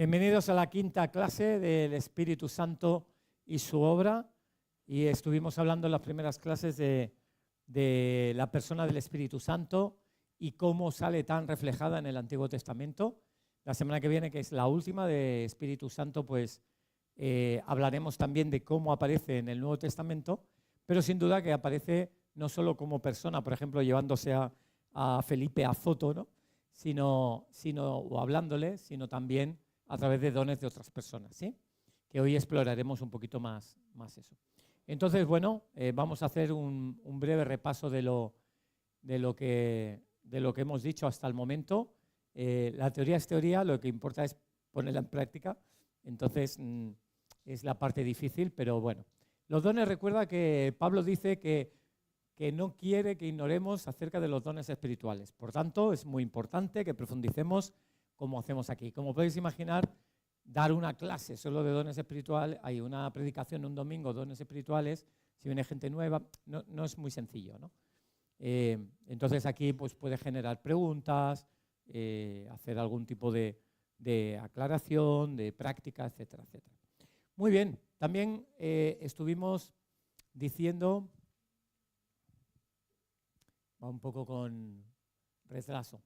Bienvenidos a la quinta clase del Espíritu Santo y su obra. Y estuvimos hablando en las primeras clases de la persona del Espíritu Santo y cómo sale tan reflejada en el Antiguo Testamento. La semana que viene, que es la última de Espíritu Santo, pues hablaremos también de cómo aparece en el Nuevo Testamento, pero sin duda que aparece no solo como persona, por ejemplo, llevándose a Felipe a Azoto, ¿no? o hablándole, sino también a través de dones de otras personas, ¿sí? Que hoy exploraremos un poquito más eso. Entonces, bueno, vamos a hacer un breve repaso de lo que hemos dicho hasta el momento. La teoría es teoría, lo que importa es ponerla en práctica. Entonces, es la parte difícil, pero bueno. Los dones, recuerda que Pablo dice que no quiere que ignoremos acerca de los dones espirituales. Por tanto, es muy importante que profundicemos como hacemos aquí. Como podéis imaginar, dar una clase solo de dones espirituales, hay una predicación un domingo, dones espirituales, si viene gente nueva, no es muy sencillo, ¿no? Entonces aquí pues, puede generar preguntas, hacer algún tipo de aclaración, de práctica, etcétera, etcétera. Muy bien, también estuvimos diciendo, va un poco con retraso,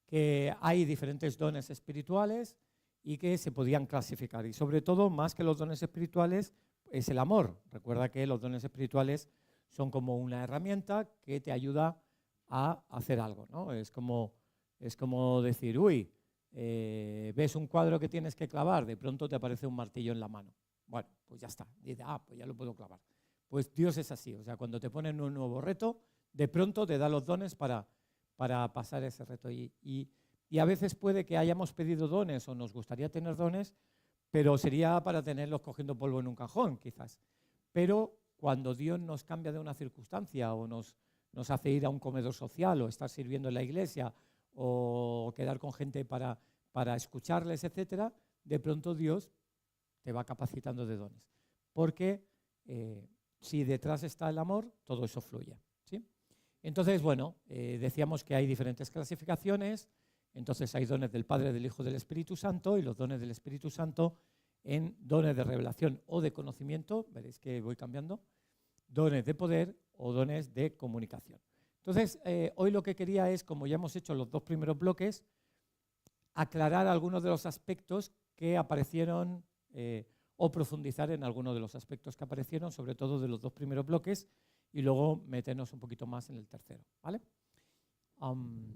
que hay diferentes dones espirituales y que se podían clasificar. Y sobre todo, más que los dones espirituales, es el amor. Recuerda que los dones espirituales son como una herramienta que te ayuda a hacer algo, ¿no? Es como decir, uy, ves un cuadro que tienes que clavar, de pronto te aparece un martillo en la mano. Bueno, pues ya está. Dices, pues ya lo puedo clavar. Pues Dios es así. O sea, cuando te ponen un nuevo reto, de pronto te da los dones para pasar ese reto. Y a veces puede que hayamos pedido dones o nos gustaría tener dones, pero sería para tenerlos cogiendo polvo en un cajón, quizás. Pero cuando Dios nos cambia de una circunstancia o nos hace ir a un comedor social o estar sirviendo en la iglesia o quedar con gente para escucharles, etcétera, de pronto Dios te va capacitando de dones. Porque si detrás está el amor, todo eso fluye, ¿sí? Entonces, bueno, decíamos que hay diferentes clasificaciones. Entonces hay dones del Padre, del Hijo, del Espíritu Santo, y los dones del Espíritu Santo en dones de revelación o de conocimiento, veréis que voy cambiando, dones de poder o dones de comunicación. Entonces, hoy lo que quería es, como ya hemos hecho los dos primeros bloques, aclarar algunos de los aspectos que aparecieron o profundizar en algunos de los aspectos que aparecieron, sobre todo de los dos primeros bloques, y luego meternos un poquito más en el tercero, ¿vale? Vale.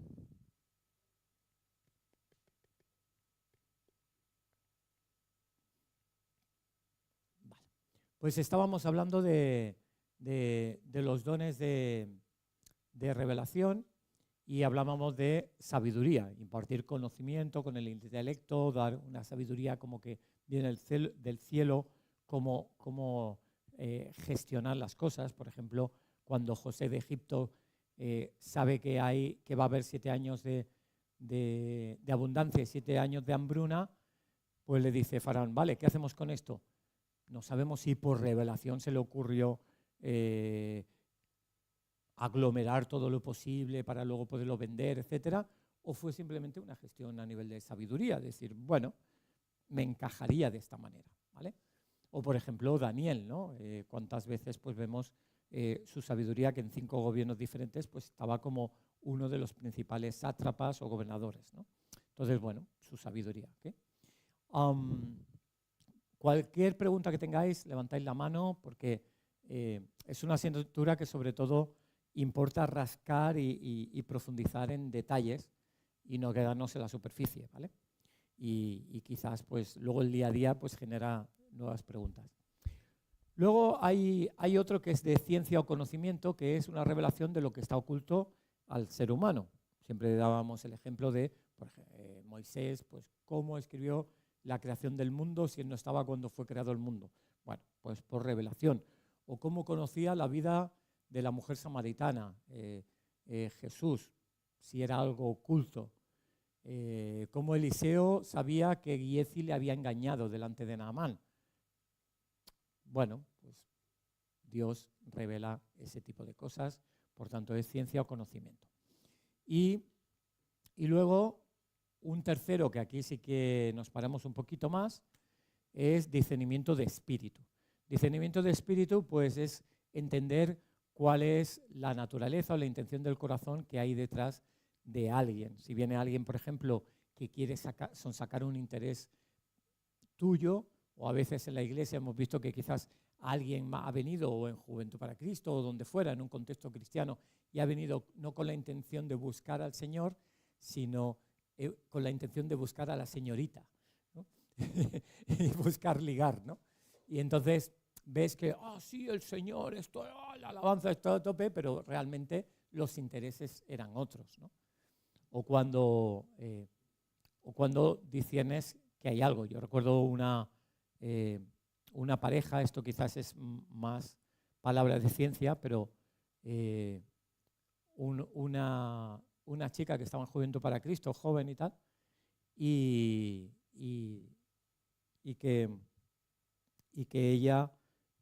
Pues estábamos hablando de los dones de revelación y hablábamos de sabiduría, impartir conocimiento con el intelecto, dar una sabiduría como que viene del cielo, como gestionar las cosas. Por ejemplo, cuando José de Egipto sabe que va a haber 7 años de abundancia y 7 años de hambruna, pues le dice Faraón, vale, ¿qué hacemos con esto? No sabemos si por revelación se le ocurrió aglomerar todo lo posible para luego poderlo vender, etcétera, o fue simplemente una gestión a nivel de sabiduría, decir, bueno, me encajaría de esta manera, ¿vale? O por ejemplo Daniel, ¿no? Cuántas veces pues vemos su sabiduría, que en 5 gobiernos diferentes pues estaba como uno de los principales sátrapas o gobernadores, ¿no? Entonces, bueno, su sabiduría, ¿okay? Cualquier pregunta que tengáis, levantáis la mano, porque es una asignatura que sobre todo importa rascar y profundizar en detalles y no quedarnos en la superficie, ¿vale? Y quizás pues luego el día a día pues genera nuevas preguntas. Luego hay otro que es de ciencia o conocimiento, que es una revelación de lo que está oculto al ser humano. Siempre dábamos el ejemplo de Moisés, pues cómo escribió la creación del mundo si él no estaba cuando fue creado el mundo. Bueno, pues por revelación. O cómo conocía la vida de la mujer samaritana, Jesús, si era algo oculto. Cómo Eliseo sabía que Giezi le había engañado delante de Naamán. Bueno, pues Dios revela ese tipo de cosas, por tanto es ciencia o conocimiento. Y luego un tercero, que aquí sí que nos paramos un poquito más, es discernimiento de espíritu. Discernimiento de espíritu, pues, es entender cuál es la naturaleza o la intención del corazón que hay detrás de alguien. Si viene alguien, por ejemplo, que quiere sacar un interés tuyo, o a veces en la iglesia hemos visto que quizás alguien ha venido, o en Juventud para Cristo, o donde fuera, en un contexto cristiano, y ha venido no con la intención de buscar al Señor, sino con la intención de buscar a la señorita, ¿no? Y buscar ligar, ¿no? Y entonces ves que, sí, el Señor, esto, la alabanza está a tope, pero realmente los intereses eran otros, ¿no? O cuando discernes que hay algo. Yo recuerdo una pareja, esto quizás es más palabras de ciencia, pero una chica que estaba en Juventud para Cristo, joven y tal, y que ella,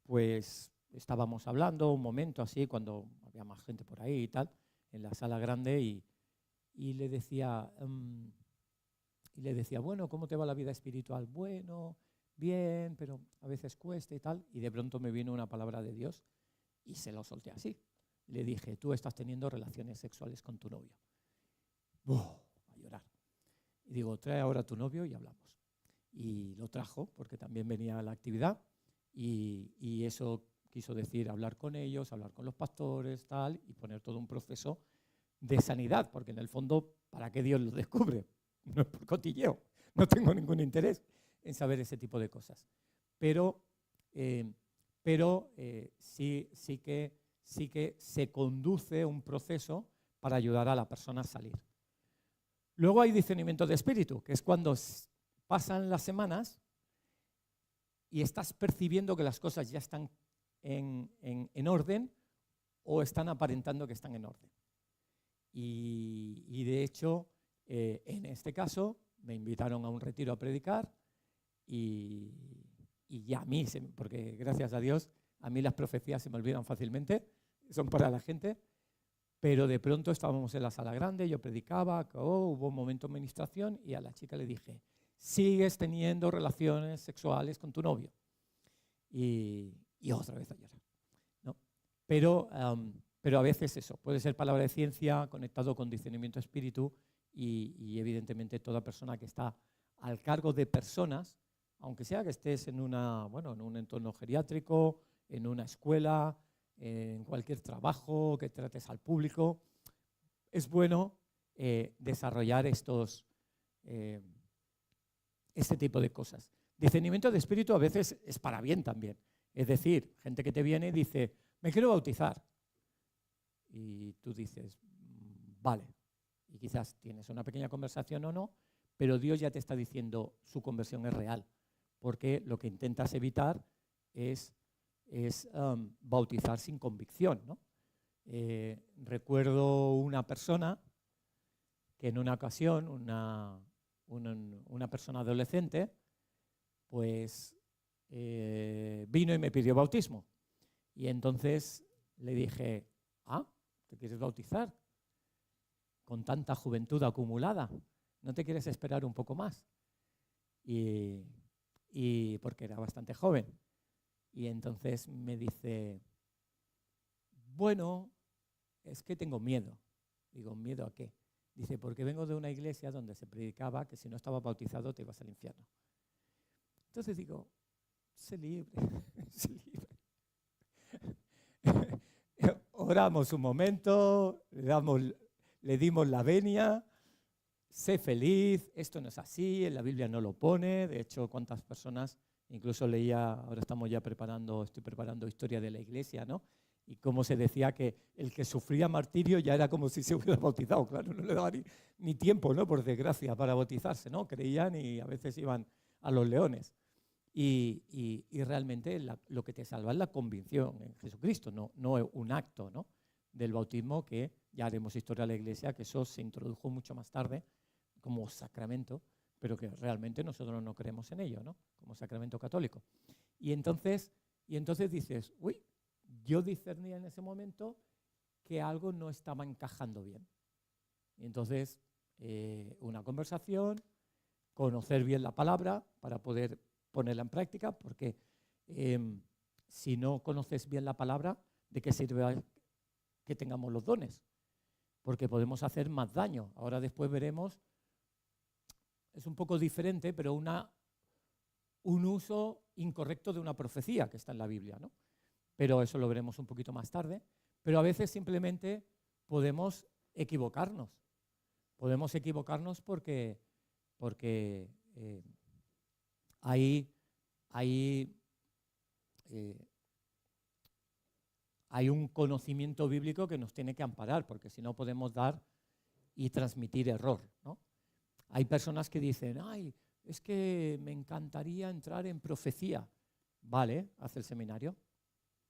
pues, estábamos hablando un momento así, cuando había más gente por ahí y tal, en la sala grande, y le decía, bueno, ¿cómo te va la vida espiritual? Bueno, bien, pero a veces cuesta y tal, y de pronto me vino una palabra de Dios y se lo solté así. Le dije, tú estás teniendo relaciones sexuales con tu novio. A llorar. Y digo, trae ahora a tu novio y hablamos. Y lo trajo, porque también venía a la actividad, y eso quiso decir hablar con ellos, hablar con los pastores, tal, y poner todo un proceso de sanidad, porque en el fondo, ¿para qué Dios lo descubre? No es por cotilleo, no tengo ningún interés en saber ese tipo de cosas. Pero sí que se conduce un proceso para ayudar a la persona a salir. Luego hay discernimiento de espíritu, que es cuando pasan las semanas y estás percibiendo que las cosas ya están en orden o están aparentando que están en orden. Y de hecho, en este caso, me invitaron a un retiro a predicar y ya a mí, porque gracias a Dios, a mí las profecías se me olvidan fácilmente, son para la gente, pero de pronto estábamos en la sala grande, yo predicaba, hubo un momento de administración y a la chica le dije, sigues teniendo relaciones sexuales con tu novio. Y otra vez a llorar, ¿no? Pero a veces eso, puede ser palabra de ciencia conectado con discernimiento de espíritu y evidentemente toda persona que está al cargo de personas, aunque sea que estés en un entorno geriátrico, en una escuela, en cualquier trabajo, que trates al público, es bueno desarrollar este tipo de cosas. Discernimiento de espíritu a veces es para bien también. Es decir, gente que te viene y dice, me quiero bautizar. Y tú dices, vale. Y quizás tienes una pequeña conversación o no, pero Dios ya te está diciendo su conversión es real. Porque lo que intentas evitar es bautizar sin convicción, ¿no? Recuerdo una persona que en una ocasión, una persona adolescente, pues vino y me pidió bautismo. Y entonces le dije, ¿te quieres bautizar? Con tanta juventud acumulada, ¿no te quieres esperar un poco más? Y porque era bastante joven. Y entonces me dice, bueno, es que tengo miedo. Digo, ¿miedo a qué? Dice, porque vengo de una iglesia donde se predicaba que si no estabas bautizado te ibas al infierno. Entonces digo, sé libre, sé libre. Oramos un momento, le dimos la venia, sé feliz, esto no es así, en la Biblia no lo pone. De hecho, cuántas personas, incluso leía, ahora estoy preparando historia de la iglesia, ¿no? Y cómo se decía que el que sufría martirio ya era como si se hubiera bautizado. Claro, no le daba ni tiempo, ¿no? Por desgracia, para bautizarse, ¿no? Creían y a veces iban a los leones. Y realmente lo que te salva es la convicción en Jesucristo, no es un acto, ¿no? Del bautismo, que ya haremos historia de la iglesia, que eso se introdujo mucho más tarde como sacramento, pero que realmente nosotros no creemos en ello, ¿no? Como sacramento católico. Y entonces dices, uy, yo discernía en ese momento que algo no estaba encajando bien. Y entonces una conversación, conocer bien la palabra para poder ponerla en práctica, porque si no conoces bien la palabra, ¿de qué sirve que tengamos los dones? Porque podemos hacer más daño. Ahora después veremos, es un poco diferente, pero un uso incorrecto de una profecía que está en la Biblia, ¿no? Pero eso lo veremos un poquito más tarde. Pero a veces simplemente podemos equivocarnos. Podemos equivocarnos porque hay un conocimiento bíblico que nos tiene que amparar, porque si no podemos dar y transmitir error, ¿no? Hay personas que dicen, ay, es que me encantaría entrar en profecía. Vale, haz el seminario.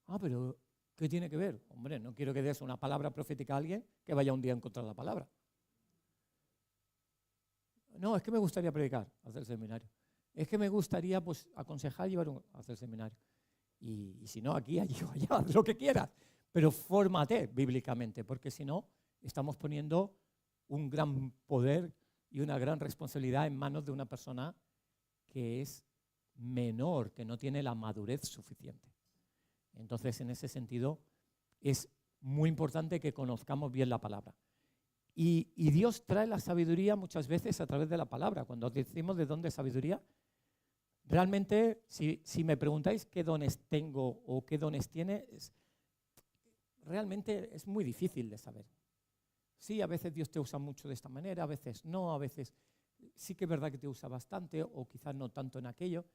Ah, pero ¿qué tiene que ver? Hombre, no quiero que des una palabra profética a alguien que vaya un día a encontrar la palabra. No, es que me gustaría predicar, hacer el seminario. Es que me gustaría pues, aconsejar hacer el seminario. Y si no, aquí, allí o allá, haz lo que quieras. Pero fórmate bíblicamente, porque si no, estamos poniendo un gran poder y una gran responsabilidad en manos de una persona que es menor, que no tiene la madurez suficiente. Entonces, en ese sentido, es muy importante que conozcamos bien la palabra. Y Dios trae la sabiduría muchas veces a través de la palabra. Cuando decimos de dónde es sabiduría, realmente, si me preguntáis qué dones tengo o qué dones tiene, realmente es muy difícil de saber. Sí, a veces Dios te usa mucho de esta manera, a veces no, a veces sí que es verdad que te usa bastante o quizás no tanto en aquello,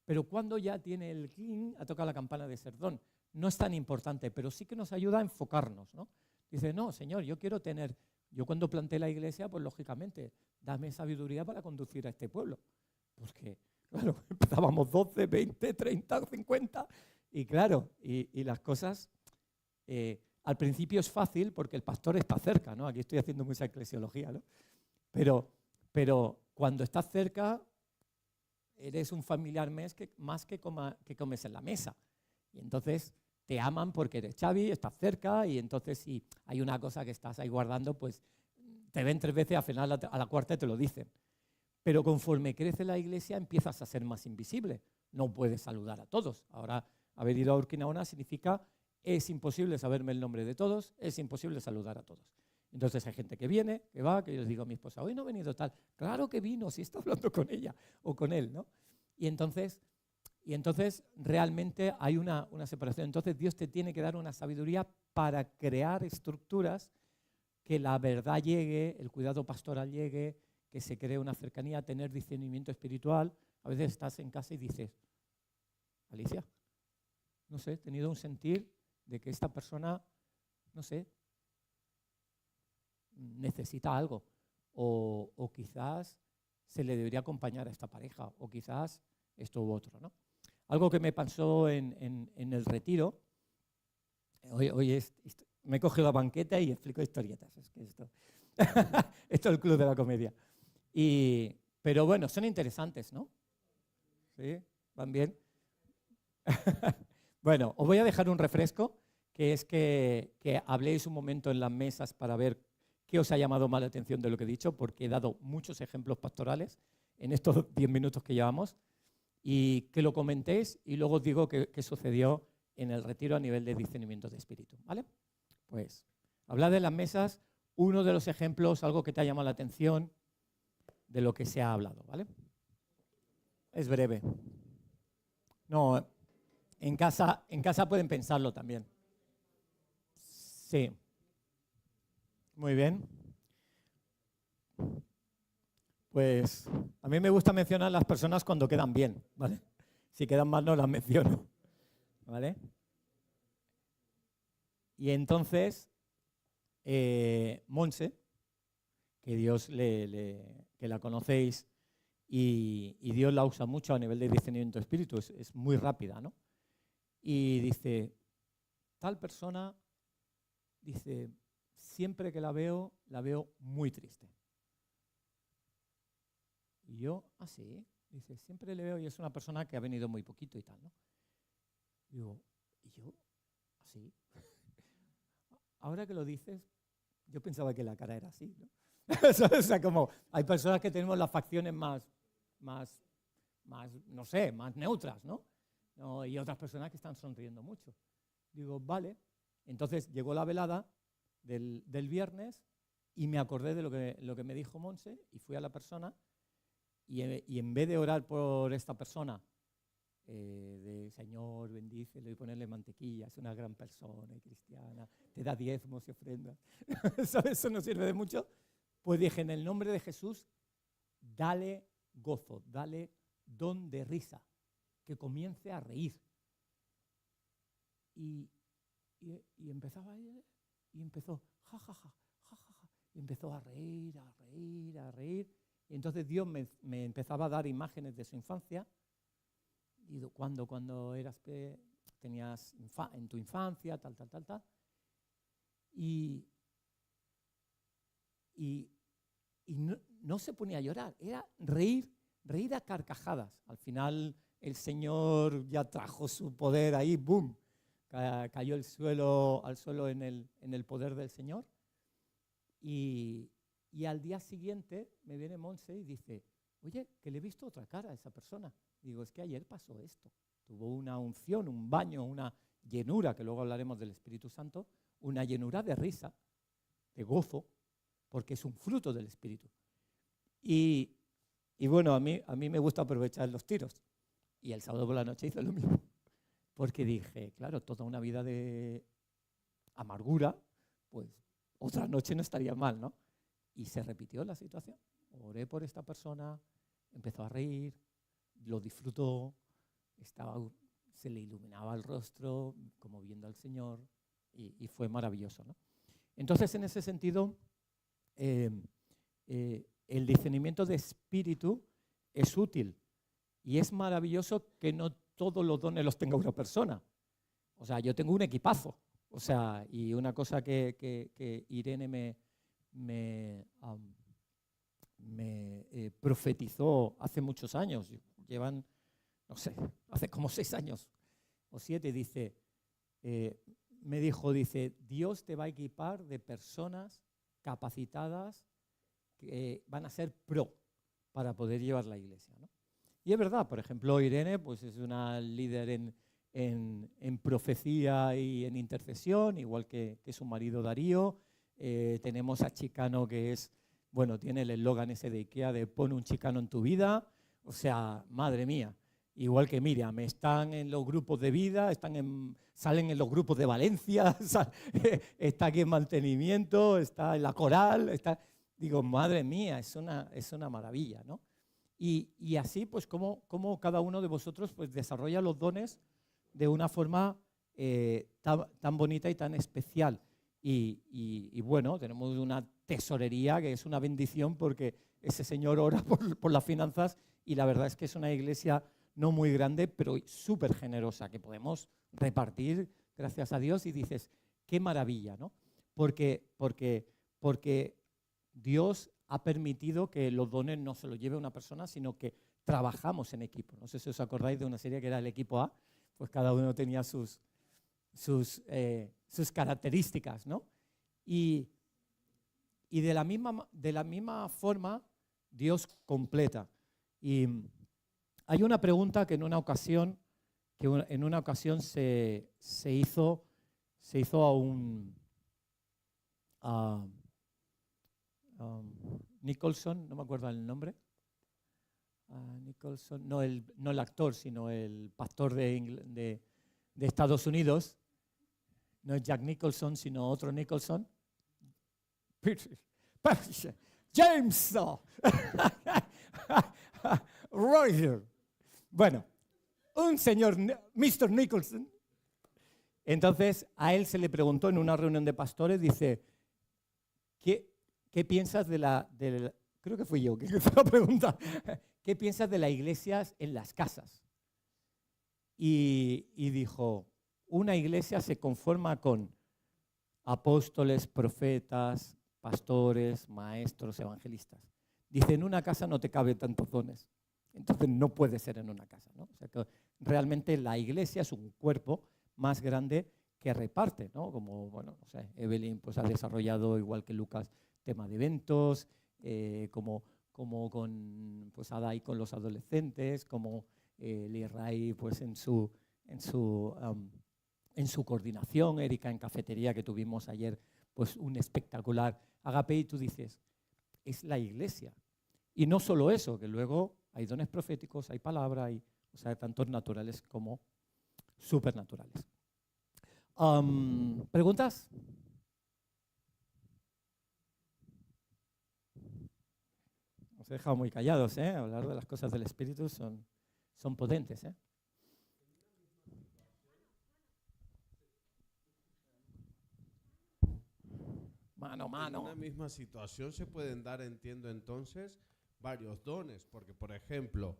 pero cuando ya tiene el cling, ha tocado la campana de ser don. No es tan importante, pero sí que nos ayuda a enfocarnos, ¿no? Dice, no, Señor, yo cuando planté la iglesia, pues lógicamente, dame sabiduría para conducir a este pueblo. Porque, claro, empezábamos 12, 20, 30, 50, y claro, y las cosas, al principio es fácil porque el pastor está cerca, ¿no? Aquí estoy haciendo mucha eclesiología, ¿no? Pero cuando estás cerca, eres un familiar más que comes en la mesa. Y entonces te aman porque eres Xavi, estás cerca, y entonces si hay una cosa que estás ahí guardando, pues te ven 3 veces, al final a la cuarta te lo dicen. Pero conforme crece la iglesia empiezas a ser más invisible. No puedes saludar a todos. Ahora, haber ido a Urquinaona significa es imposible saberme el nombre de todos, es imposible saludar a todos. Entonces hay gente que viene, que va, que yo les digo a mi esposa, hoy no ha venido tal. Claro que vino, si está hablando con ella o con él, ¿no? Y entonces realmente hay una separación. Entonces Dios te tiene que dar una sabiduría para crear estructuras que la verdad llegue, el cuidado pastoral llegue, que se cree una cercanía, tener discernimiento espiritual. A veces estás en casa y dices, Alicia, no sé, he tenido un sentir de que esta persona, no sé, necesita algo. O quizás se le debería acompañar a esta pareja, o quizás esto u otro, ¿no? Algo que me pasó en el retiro, hoy me he cogido la banqueta y explico historietas, es que esto es el club de la comedia. Pero bueno, son interesantes, ¿no? ¿Sí? ¿Van bien? Bueno, os voy a dejar un refresco, que es que habléis un momento en las mesas para ver qué os ha llamado más la atención de lo que he dicho, porque he dado muchos ejemplos pastorales en estos 10 minutos que llevamos, y que lo comentéis y luego os digo qué sucedió en el retiro a nivel de discernimiento de espíritu, ¿vale? Pues, hablad de las mesas, uno de los ejemplos, algo que te ha llamado la atención de lo que se ha hablado, ¿vale? Es breve. No, en casa pueden pensarlo también. Sí. Muy bien. Pues a mí me gusta mencionar a las personas cuando quedan bien, ¿vale? Si quedan mal no las menciono, ¿vale? Y entonces, Monse, que Dios que la conocéis y Dios la usa mucho a nivel de discernimiento de espíritu, es muy rápida, ¿no? Y dice, tal persona, dice, siempre que la veo muy triste. Y yo, sí, dice, siempre le veo y es una persona que ha venido muy poquito y tal, ¿no? Digo, ¿y yo? ¿Así? Ahora que lo dices, yo pensaba que la cara era así, ¿no? O sea, como hay personas que tenemos las facciones más, no sé, más neutras, ¿no? Y otras personas que están sonriendo mucho. Digo, vale. Entonces llegó la velada del viernes y me acordé de lo que me dijo Monse y fui a la persona y en vez de orar por esta persona, de Señor, bendícelo y ponerle mantequilla, es una gran persona y cristiana, te da diezmos y ofrendas, eso no sirve de mucho, pues dije, en el nombre de Jesús, dale gozo, dale don de risa, que comience a reír. Y empezaba a ir, y empezó, ja, ja, ja, ja, ja, ja, y empezó a reír, a reír, a reír. Y entonces Dios me empezaba a dar imágenes de su infancia, y cuando tenías en tu infancia, tal. Y no se ponía a llorar, era reír a carcajadas. Al final el Señor ya trajo su poder ahí, ¡boom! Cayó al suelo en el poder del Señor. Y al día siguiente me viene Monse y dice, oye, que le he visto otra cara a esa persona. Digo, es que ayer pasó esto. Tuvo una unción, un baño, una llenura, que luego hablaremos del Espíritu Santo, una llenura de risa, de gozo, porque es un fruto del Espíritu. Y bueno, a mí me gusta aprovechar los tiros. Y el sábado por la noche hice lo mismo. Porque dije, claro, toda una vida de amargura, pues otra noche no estaría mal, ¿no? Y se repitió la situación. Oré por esta persona, empezó a reír, lo disfrutó, se le iluminaba el rostro, como viendo al Señor, y fue maravilloso, ¿no? Entonces, en ese sentido, el discernimiento de espíritu es útil y es maravilloso que no todos los dones los tenga una persona. O sea, yo tengo un equipazo. O sea, y una cosa que Irene me profetizó hace muchos años, llevan, no sé, hace como 6 años o 7, me dijo, Dios te va a equipar de personas capacitadas que van a ser pro para poder llevar la iglesia, ¿no? Y es verdad, por ejemplo, Irene pues es una líder en profecía y en intercesión, igual que su marido Darío. Tenemos a Chicano que tiene el eslogan ese de IKEA de pon un chicano en tu vida. O sea, madre mía, igual que Miriam, están en los grupos de vida, salen en los grupos de Valencia, está aquí en mantenimiento, está en la coral, digo, madre mía, es una maravilla, ¿no? Y así, pues, como cada uno de vosotros pues, desarrolla los dones de una forma tan bonita y tan especial. Y bueno, tenemos una tesorería que es una bendición porque ese señor ora por las finanzas y la verdad es que es una iglesia no muy grande, pero súper generosa, que podemos repartir, gracias a Dios, y dices, qué maravilla, ¿no? Porque Dios ha permitido que los dones no se los lleve una persona, sino que trabajamos en equipo. No sé si os acordáis de una serie que era el equipo A, pues cada uno tenía sus características, ¿no? Y de la misma forma Dios completa. Y hay una pregunta que en una ocasión se hizo a Nicholson, no me acuerdo el nombre. Nicholson, no el actor, sino el pastor de Estados Unidos. No es Jack Nicholson, sino otro Nicholson. James Roger. Bueno, un señor, Mr. Nicholson. Entonces, a él se le preguntó en una reunión de pastores, dice, ¿qué piensas creo que fui yo que hice la pregunta, ¿qué piensas de las iglesias en las casas? Y dijo, una iglesia se conforma con apóstoles, profetas, pastores, maestros, evangelistas. Dice, en una casa no te caben tantos dones, entonces no puede ser en una casa, ¿no? O sea que realmente la iglesia es un cuerpo más grande que reparte, ¿no? Como, bueno, no sé, Evelyn pues ha desarrollado, igual que Lucas, tema de eventos, como con pues, Adai con los adolescentes, como Lirai pues, en su coordinación, Erika en cafetería que tuvimos ayer, pues un espectacular agape, y tú dices, es la iglesia. Y no solo eso, que luego hay dones proféticos, hay palabra, o sea, tantos naturales como supernaturales. ¿Preguntas? Os he dejado muy callados, ¿eh? Hablar de las cosas del Espíritu son potentes, ¿eh? Mano. En una misma situación se pueden dar, entiendo entonces, varios dones, porque por ejemplo,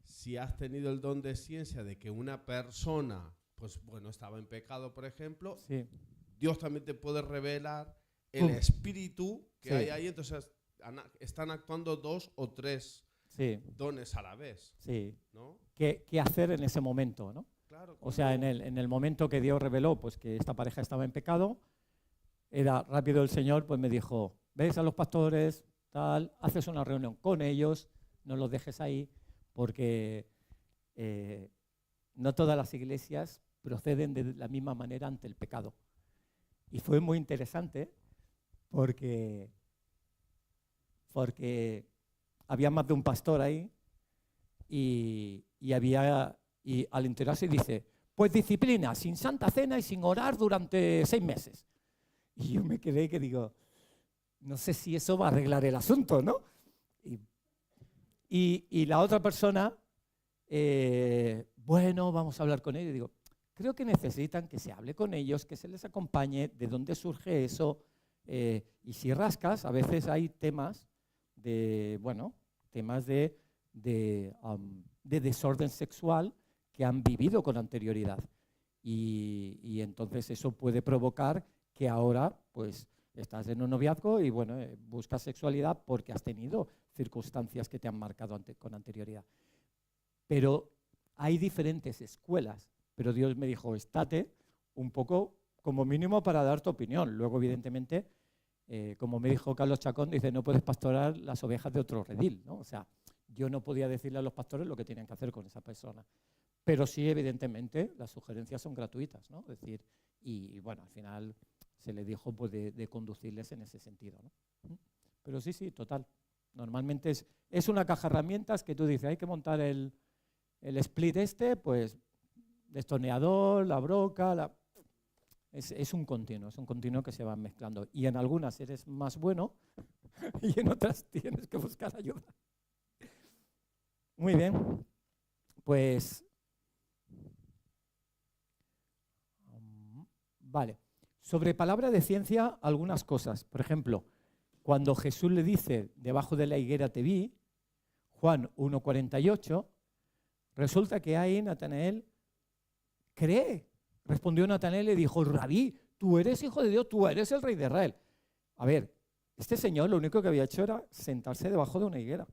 si has tenido el don de ciencia de que una persona, pues bueno, estaba en pecado, por ejemplo, Sí. Dios también te puede revelar el espíritu que hay ahí, entonces están actuando 2 o 3 dones a la vez. Sí. ¿No? ¿Qué hacer en ese momento, ¿no? Claro, o sea, en el momento que Dios reveló pues, que esta pareja estaba en pecado, era rápido el Señor, pues me dijo, ves a los pastores, tal, haces una reunión con ellos, no los dejes ahí, porque no todas las iglesias proceden de la misma manera ante el pecado. Y fue muy interesante porque había más de un pastor ahí y al enterarse dice, pues disciplina, sin Santa Cena y sin orar durante 6 meses. Y yo me quedé que digo, no sé si eso va a arreglar el asunto, ¿no? Y la otra persona, bueno, vamos a hablar con ellos. Y digo, creo que necesitan que se hable con ellos, que se les acompañe, de dónde surge eso. Y si rascas, a veces hay temas de desorden sexual que han vivido con anterioridad. Y entonces eso puede provocar que ahora pues estás en un noviazgo y bueno, buscas sexualidad porque has tenido circunstancias que te han marcado con anterioridad. Pero hay diferentes escuelas, pero Dios me dijo, estate un poco como mínimo para dar tu opinión. Luego, evidentemente, como me dijo Carlos Chacón, dice, no puedes pastorar las ovejas de otro redil, ¿no? O sea, yo no podía decirle a los pastores lo que tenían que hacer con esa persona. Pero sí, evidentemente, las sugerencias son gratuitas, ¿no? Es decir, y bueno, al final se le dijo pues, de conducirles en ese sentido, ¿no? Pero sí, total. Normalmente es una caja de herramientas que tú dices, hay que montar el split pues destornillador, la broca, es un continuo que se van mezclando. Y en algunas eres más bueno y en otras tienes que buscar ayuda. Muy bien, pues vale. Sobre palabra de ciencia, algunas cosas. Por ejemplo, cuando Jesús le dice, debajo de la higuera te vi, Juan 1:48, resulta que ahí Natanael cree. Respondió Natanael y le dijo, Rabí, tú eres hijo de Dios, tú eres el rey de Israel. A ver, este señor lo único que había hecho era sentarse debajo de una higuera.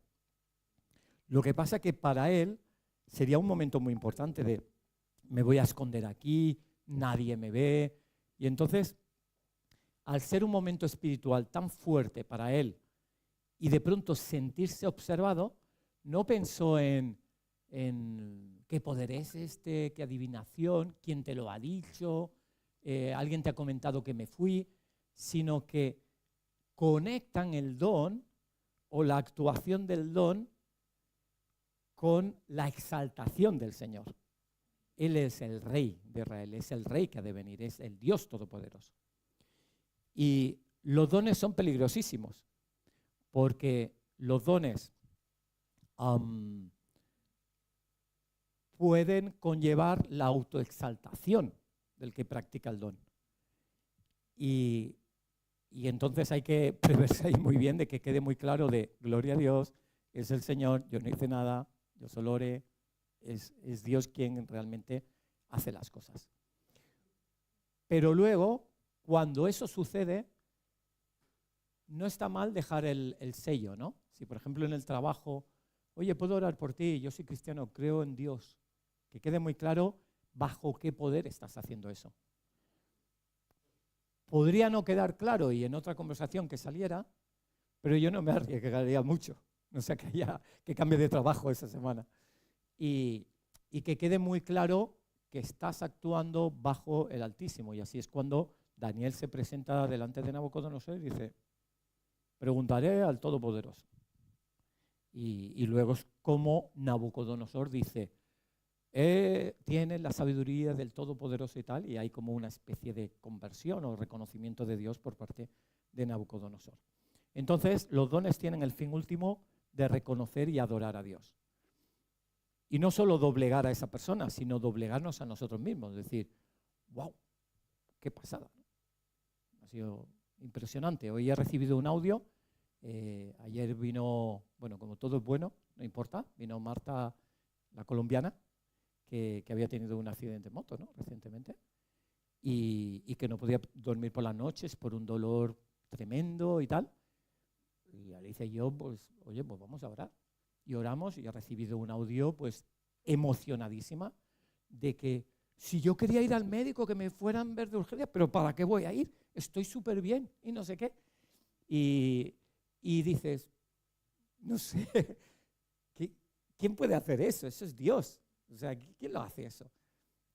Lo que pasa que para él sería un momento muy importante de, me voy a esconder aquí, nadie me ve. Y entonces, al ser un momento espiritual tan fuerte para él y de pronto sentirse observado, no pensó en qué poder es este, qué adivinación, quién te lo ha dicho, alguien te ha comentado que me fui, sino que conectan el don o la actuación del don con la exaltación del Señor. Él es el rey de Israel, es el rey que ha de venir, es el Dios todopoderoso. Y los dones son peligrosísimos, porque los dones pueden conllevar la autoexaltación del que practica el don. Y entonces hay que preverse ahí muy bien de que quede muy claro de gloria a Dios, es el Señor, yo no hice nada, yo solo oré, es Dios quien realmente hace las cosas. Pero luego, cuando eso sucede, no está mal dejar el sello, ¿no? Si por ejemplo en el trabajo, oye, puedo orar por ti, yo soy cristiano, creo en Dios, que quede muy claro bajo qué poder estás haciendo eso. Podría no quedar claro y en otra conversación que saliera, pero yo no me arriesgaría mucho. No sea que cambie de trabajo esa semana. Y que quede muy claro que estás actuando bajo el Altísimo. Y así es cuando Daniel se presenta delante de Nabucodonosor y dice, preguntaré al Todopoderoso. Y luego es como Nabucodonosor dice, tiene la sabiduría del Todopoderoso y tal, y hay como una especie de conversión o reconocimiento de Dios por parte de Nabucodonosor. Entonces, los dones tienen el fin último de reconocer y adorar a Dios. Y no solo doblegar a esa persona, sino doblegarnos a nosotros mismos. Es decir, wow, qué pasada. Ha sido impresionante. Hoy he recibido un audio. Ayer vino, bueno, como todo es bueno, no importa, vino Marta, la colombiana, que había tenido un accidente en moto, ¿no? Recientemente, y que no podía dormir por las noches por un dolor tremendo y tal. Y Alicia y yo, pues, oye, pues vamos a orar. Y oramos y he recibido un audio, pues, emocionadísima de que si yo quería ir al médico, que me fueran a ver de urgencia, pero ¿para qué voy a ir? Estoy súper bien y no sé qué. Y dices, no sé, ¿quién puede hacer eso? Eso es Dios. O sea, ¿quién lo hace eso?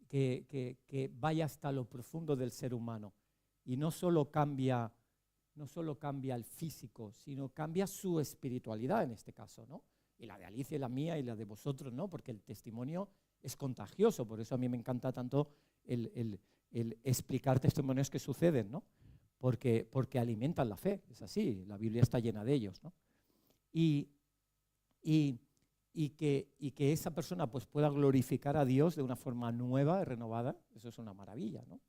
Que vaya hasta lo profundo del ser humano. Y no solo cambia el físico, sino cambia su espiritualidad en este caso, ¿no? Y la de Alicia y la mía y la de vosotros, ¿no? Porque el testimonio es contagioso. Por eso a mí me encanta tanto el explicar testimonios que suceden, ¿no? Porque alimentan la fe, es así, la Biblia está llena de ellos, ¿no? Y que esa persona pues pueda glorificar a Dios de una forma nueva y renovada, eso es una maravilla, ¿no?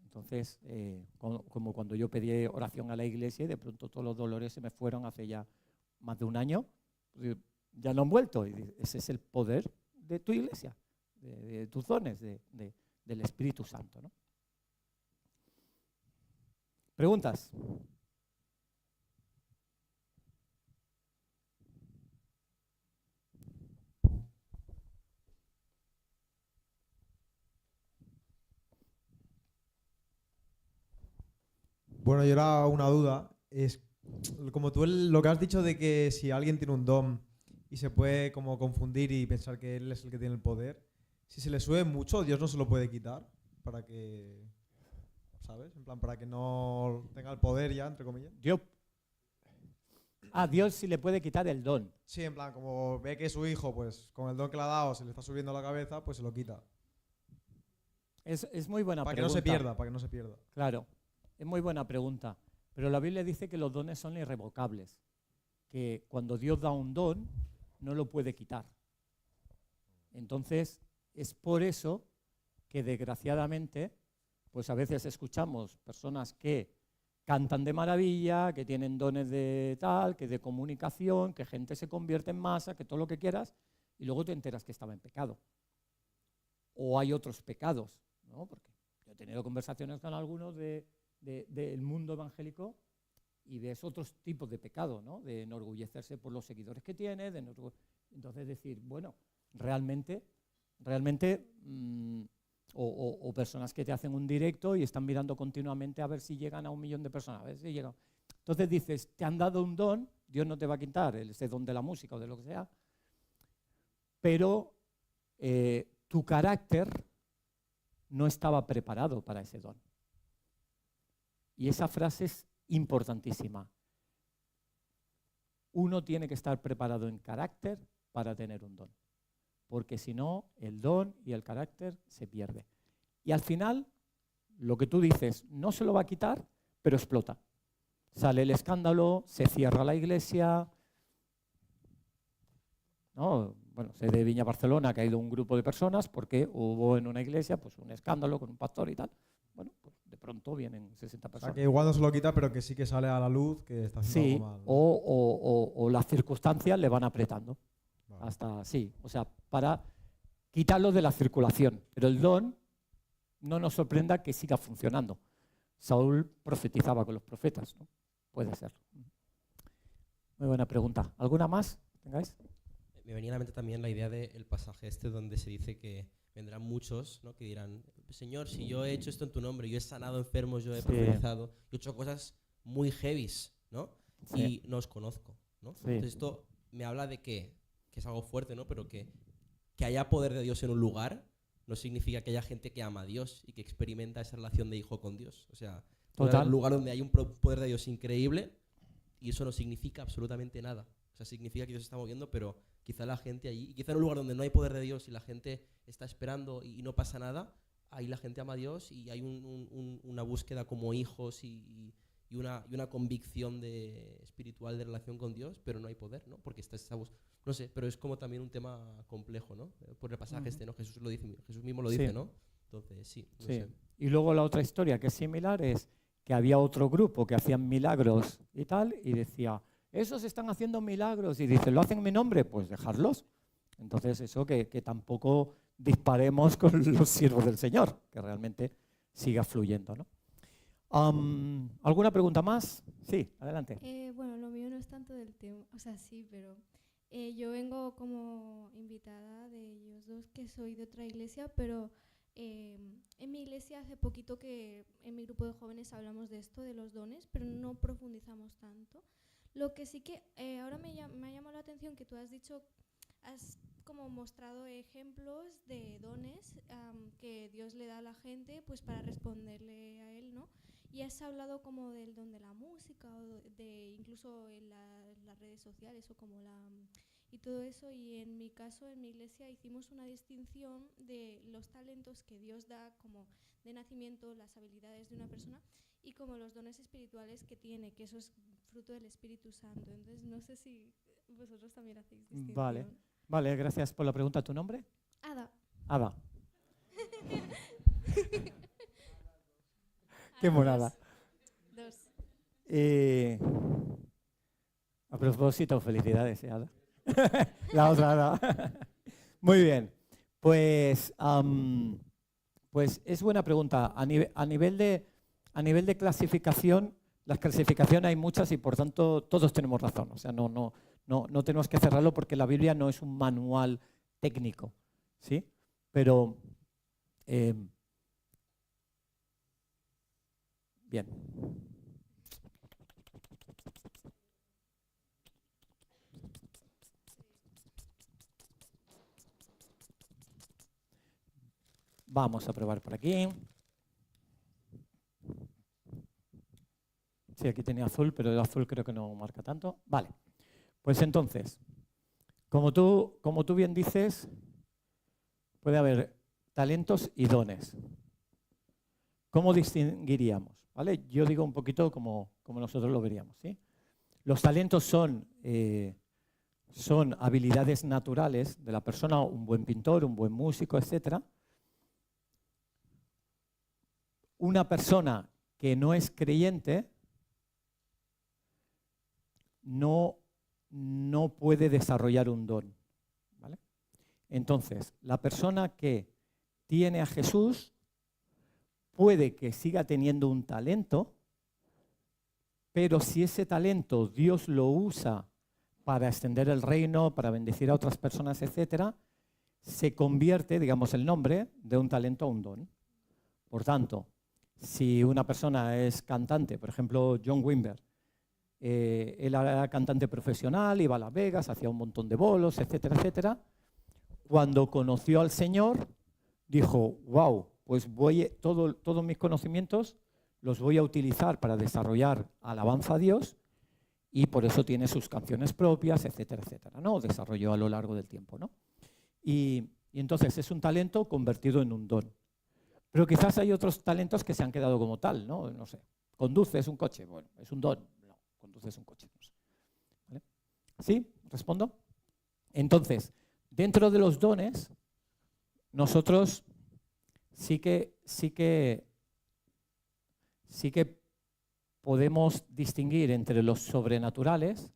Entonces, como cuando yo pedí oración a la iglesia y de pronto todos los dolores se me fueron hace ya más de un año, pues ya no han vuelto. Y ese es el poder de tu iglesia, de tus dones, del Espíritu Santo, ¿no? ¿Preguntas? Bueno, yo era una duda. Es como tú lo que has dicho de que si alguien tiene un don y se puede como confundir y pensar que él es el que tiene el poder, si se le sube mucho, Dios no se lo puede quitar para que, ¿sabes? En plan, para que no tenga el poder ya, entre comillas. Dios sí le puede quitar el don. Sí, en plan, como ve que su hijo, pues con el don que le ha dado, se le está subiendo a la cabeza, pues se lo quita. Es muy buena Para pregunta. para que no se pierda. Claro, es muy buena pregunta. Pero la Biblia dice que los dones son irrevocables. Que cuando Dios da un don, no lo puede quitar. Entonces, es por eso que desgraciadamente, pues a veces escuchamos personas que cantan de maravilla, que tienen dones de tal, que de comunicación, que gente se convierte en masa, que todo lo que quieras, y luego te enteras que estaba en pecado. O hay otros pecados, ¿no? Porque yo he tenido conversaciones con algunos del mundo evangélico y ves otros tipos de pecado, ¿no? De enorgullecerse por los seguidores que tiene, entonces decir, bueno, realmente o personas que te hacen un directo y están mirando continuamente a ver si llegan a 1 millón de personas, a ver si llegan. Entonces dices, te han dado un don, Dios no te va a quitar ese don de la música o de lo que sea, pero tu carácter no estaba preparado para ese don. Y esa frase es importantísima. Uno tiene que estar preparado en carácter para tener un don, porque si no, el don y el carácter se pierde. Y al final, lo que tú dices, no se lo va a quitar, pero explota. Sale el escándalo, se cierra la iglesia. ¿No? Bueno, sé de Viña Barcelona que ha ido un grupo de personas porque hubo en una iglesia pues un escándalo con un pastor y tal. Bueno, pues de pronto vienen 60 personas. O sea, que igual no se lo quita, pero que sí que sale a la luz que está haciendo algo mal, ¿no? o las circunstancias le van apretando. Vale. Hasta, sí, o sea, para quitarlo de la circulación. Pero el don no nos sorprenda que siga funcionando. Saúl profetizaba con los profetas, ¿no? Puede ser. Muy buena pregunta. ¿Alguna más? ¿Tengáis? Me venía a la mente también la idea del pasaje este donde se dice que vendrán muchos, ¿no? Que dirán, Señor, si yo he hecho esto en tu nombre, yo he sanado enfermos, yo he profetizado, yo he hecho cosas muy heavies, ¿no? Sí. y no os conozco, ¿no? Sí. Entonces esto me habla de que es algo fuerte, ¿no? Pero que haya poder de Dios en un lugar no significa que haya gente que ama a Dios y que experimenta esa relación de hijo con Dios. O sea, puede haber Total. un lugar donde hay un poder de Dios increíble y eso no significa absolutamente nada. O sea, significa que Dios se está moviendo, pero quizá la gente allí, y quizá en un lugar donde no hay poder de Dios y la gente está esperando y no pasa nada, ahí la gente ama a Dios y hay una búsqueda como hijos y una convicción espiritual de relación con Dios, pero no hay poder, ¿no? Porque está esa no sé, pero es como también un tema complejo, ¿no? Por el pasaje ¿no? Jesús mismo lo dice, Sí. ¿no? Entonces, sí, no Sí. sé. Y luego la otra historia que es similar es que había otro grupo que hacían milagros y tal, y decía, esos están haciendo milagros, y dice, ¿lo hacen en mi nombre? Pues dejarlos. Entonces eso que tampoco disparemos con los siervos del Señor, que realmente siga fluyendo, ¿no? ¿Alguna pregunta más? Sí, adelante. Bueno, lo mío no es tanto del tema, o sea, sí, pero yo vengo como invitada de ellos dos, que soy de otra iglesia, pero en mi iglesia hace poquito que en mi grupo de jóvenes hablamos de esto, de los dones, pero no profundizamos tanto. Lo que sí que ahora me ha llamado la atención que tú has dicho, has como mostrado ejemplos de dones que Dios le da a la gente pues para responderle a Él, ¿no? Y has hablado como del don de la música o de incluso en las redes sociales o como y todo eso. Y en mi caso, en mi iglesia, hicimos una distinción de los talentos que Dios da como de nacimiento, las habilidades de una persona y como los dones espirituales que tiene, que eso es fruto del Espíritu Santo. Entonces, no sé si vosotros también hacéis distinción. Vale, gracias por la pregunta. ¿Tu nombre? Ada. Ada. Qué monada. Dos. A propósito, felicidades, Ada. La otra Ada. Muy bien. Pues es buena pregunta. A nivel de clasificación, las clasificaciones hay muchas y por tanto todos tenemos razón. O sea, no tenemos que cerrarlo porque la Biblia no es un manual técnico, ¿sí? Pero bien. Vamos a probar por aquí. Sí, aquí tenía azul, pero el azul creo que no marca tanto. Vale. Pues entonces, como tú bien dices, puede haber talentos y dones. ¿Cómo distinguiríamos? ¿Vale? Yo digo un poquito como nosotros lo veríamos, ¿sí? Los talentos son habilidades naturales de la persona, un buen pintor, un buen músico, etc. Una persona que no es creyente no puede desarrollar un don, ¿vale? Entonces, la persona que tiene a Jesús puede que siga teniendo un talento, pero si ese talento Dios lo usa para extender el reino, para bendecir a otras personas, etc., se convierte, digamos, el nombre de un talento a un don. Por tanto, si una persona es cantante, por ejemplo, John Wimber, él era cantante profesional, iba a Las Vegas, hacía un montón de bolos, etcétera, etcétera. Cuando conoció al Señor, dijo, wow, pues todos mis conocimientos los voy a utilizar para desarrollar alabanza a Dios y por eso tiene sus canciones propias, etcétera, etcétera, ¿no? Desarrolló a lo largo del tiempo, ¿no? Y entonces es un talento convertido en un don. Pero quizás hay otros talentos que se han quedado como tal, ¿no? No sé, conduces un coche, bueno, es un don. No, conduces un coche, no sé. ¿Vale? ¿Sí? ¿Respondo? Entonces, dentro de los dones, nosotros sí que podemos distinguir entre los sobrenaturales,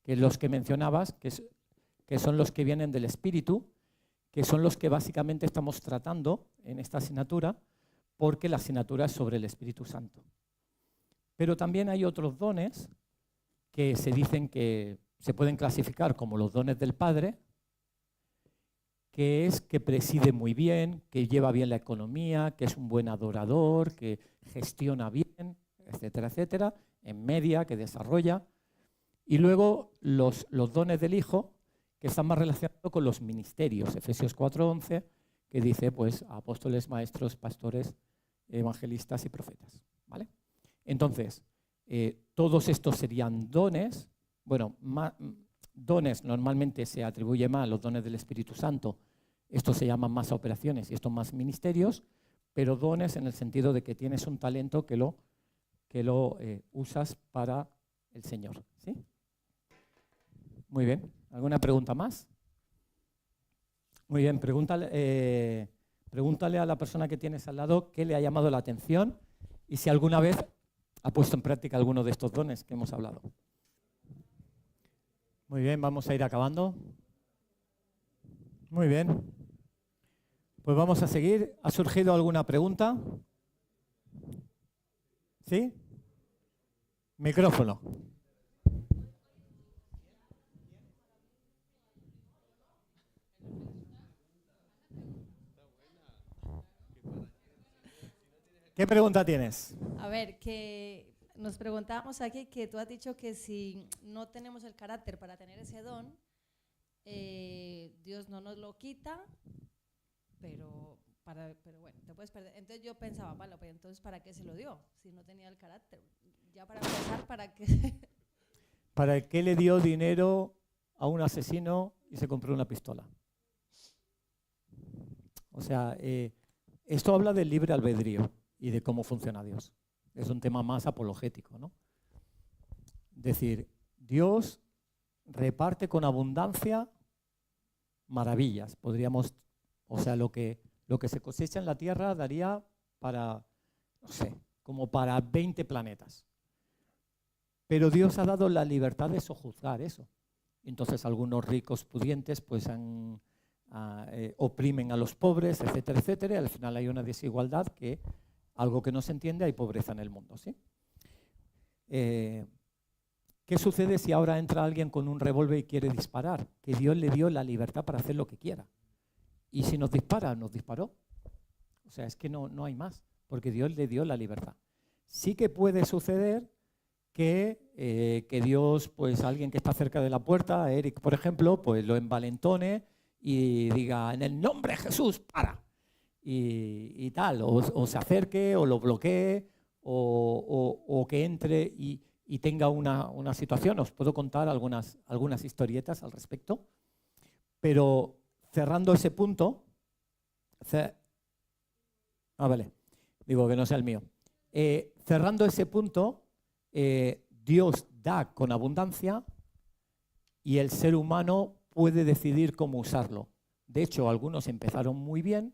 que los que mencionabas, que son los que vienen del Espíritu, que son los que básicamente estamos tratando en esta asignatura, porque la asignatura es sobre el Espíritu Santo. Pero también hay otros dones que se dicen que se pueden clasificar como los dones del Padre, que es que preside muy bien, que lleva bien la economía, que es un buen adorador, que gestiona bien, etcétera, etcétera. en media, que desarrolla. Y luego los dones del Hijo, que están más relacionados con los ministerios. Efesios 4:11, que dice, pues, apóstoles, maestros, pastores, evangelistas y profetas. ¿Vale? Entonces, todos estos serían dones. Bueno, dones normalmente se atribuye más a los dones del Espíritu Santo. Estos se llaman más operaciones y estos más ministerios, pero dones en el sentido de que tienes un talento que lo usas para el Señor. ¿Sí? Muy bien. ¿Alguna pregunta más? Muy bien. Pregúntale a la persona que tienes al lado qué le ha llamado la atención y si alguna vez ha puesto en práctica alguno de estos dones que hemos hablado. Muy bien, vamos a ir acabando. Muy bien. Pues vamos a seguir. ¿Ha surgido alguna pregunta? ¿Sí? Micrófono. ¿Qué pregunta tienes? A ver, que nos preguntábamos aquí que tú has dicho que si no tenemos el carácter para tener ese don, Dios no nos lo quita, pero bueno, te puedes perder. Entonces yo pensaba, vale, pues entonces ¿para qué se lo dio? Si no tenía el carácter. Ya para empezar, ¿para qué? ¿Para qué le dio dinero a un asesino y se compró una pistola? O sea, esto habla del libre albedrío y de cómo funciona Dios. Es un tema más apologético, ¿no? Es decir, Dios reparte con abundancia maravillas. Podríamos, o sea, lo que se cosecha en la tierra daría para, no sé, como para 20 planetas. Pero Dios ha dado la libertad de sojuzgar eso. Entonces algunos ricos pudientes pues oprimen a los pobres, etcétera, etcétera, y al final hay una desigualdad que, algo que no se entiende, hay pobreza en el mundo, ¿sí? ¿Qué sucede si ahora entra alguien con un revólver y quiere disparar? Que Dios le dio la libertad para hacer lo que quiera. Y si nos dispara, nos disparó. O sea, es que no hay más, porque Dios le dio la libertad. Sí que puede suceder que Dios, pues alguien que está cerca de la puerta, Eric, por ejemplo, pues lo envalentone y diga, en el nombre de Jesús, para. Y tal, o se acerque, o lo bloquee, o que entre y tenga una situación. Os puedo contar algunas historietas al respecto, pero cerrando ese punto, vale, digo que no sea el mío. Cerrando ese punto, Dios da con abundancia y el ser humano puede decidir cómo usarlo. De hecho, algunos empezaron muy bien,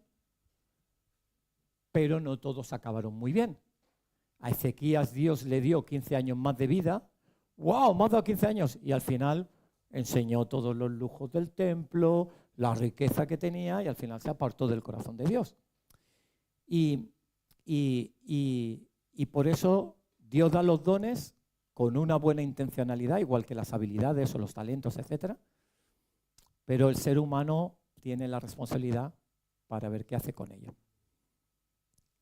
pero no todos acabaron muy bien. A Ezequías Dios le dio 15 años más de vida. ¡Wow! Me ha dado 15 años. Y al final enseñó todos los lujos del templo, la riqueza que tenía, y al final se apartó del corazón de Dios. Y por eso Dios da los dones con una buena intencionalidad, igual que las habilidades o los talentos, etc. Pero el ser humano tiene la responsabilidad para ver qué hace con ello.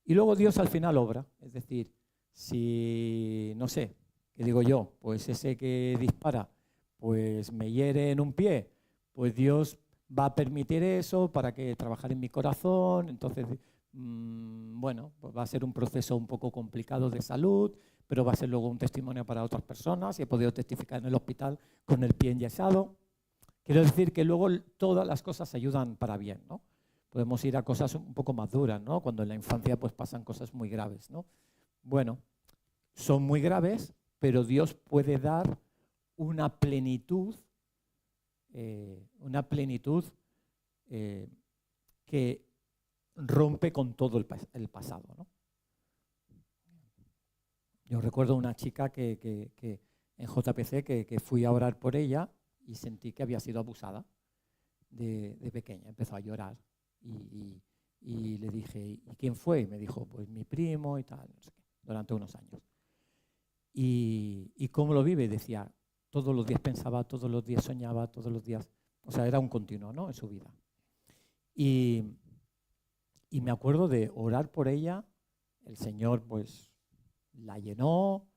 Y luego Dios al final obra, es decir, si, no sé, ¿qué digo yo? Pues ese que dispara, pues me hiere en un pie, pues Dios va a permitir eso para que trabajar en mi corazón, entonces, bueno, pues va a ser un proceso un poco complicado de salud, pero va a ser luego un testimonio para otras personas y he podido testificar en el hospital con el pie enyesado. Quiero decir que luego todas las cosas ayudan para bien, ¿no? Podemos ir a cosas un poco más duras, ¿no? Cuando en la infancia pues pasan cosas muy graves, ¿no? Bueno, son muy graves, pero Dios puede dar una plenitud que rompe con todo el pasado, ¿no? Yo recuerdo una chica que en JPC que fui a orar por ella y sentí que había sido abusada de pequeña. Empezó a llorar y le dije, ¿y quién fue? Y me dijo, pues mi primo y tal, no sé qué, durante unos años. ¿Y cómo lo vive? Decía, todos los días pensaba, todos los días soñaba, todos los días, o sea, era un continuo, ¿no? En su vida. Y me acuerdo de orar por ella, el Señor pues la llenó,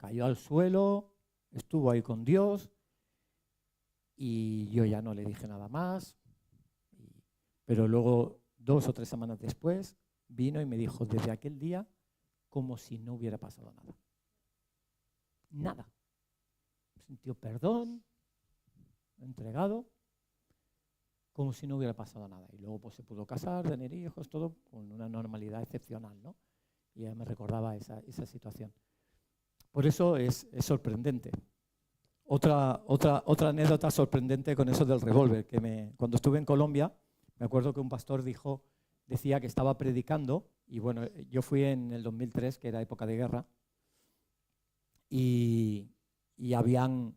cayó al suelo, estuvo ahí con Dios y yo ya no le dije nada más. Pero luego, 2 o 3 semanas después, vino y me dijo desde aquel día como si no hubiera pasado nada. Nada. Sintió perdón, entregado, como si no hubiera pasado nada. Y luego pues se pudo casar, tener hijos, todo con una normalidad excepcional, ¿no? Y ella me recordaba esa situación. Por eso es sorprendente. Otra anécdota sorprendente con eso del revólver, que cuando estuve en Colombia, me acuerdo que un pastor decía que estaba predicando, y bueno, yo fui en el 2003, que era época de guerra, y habían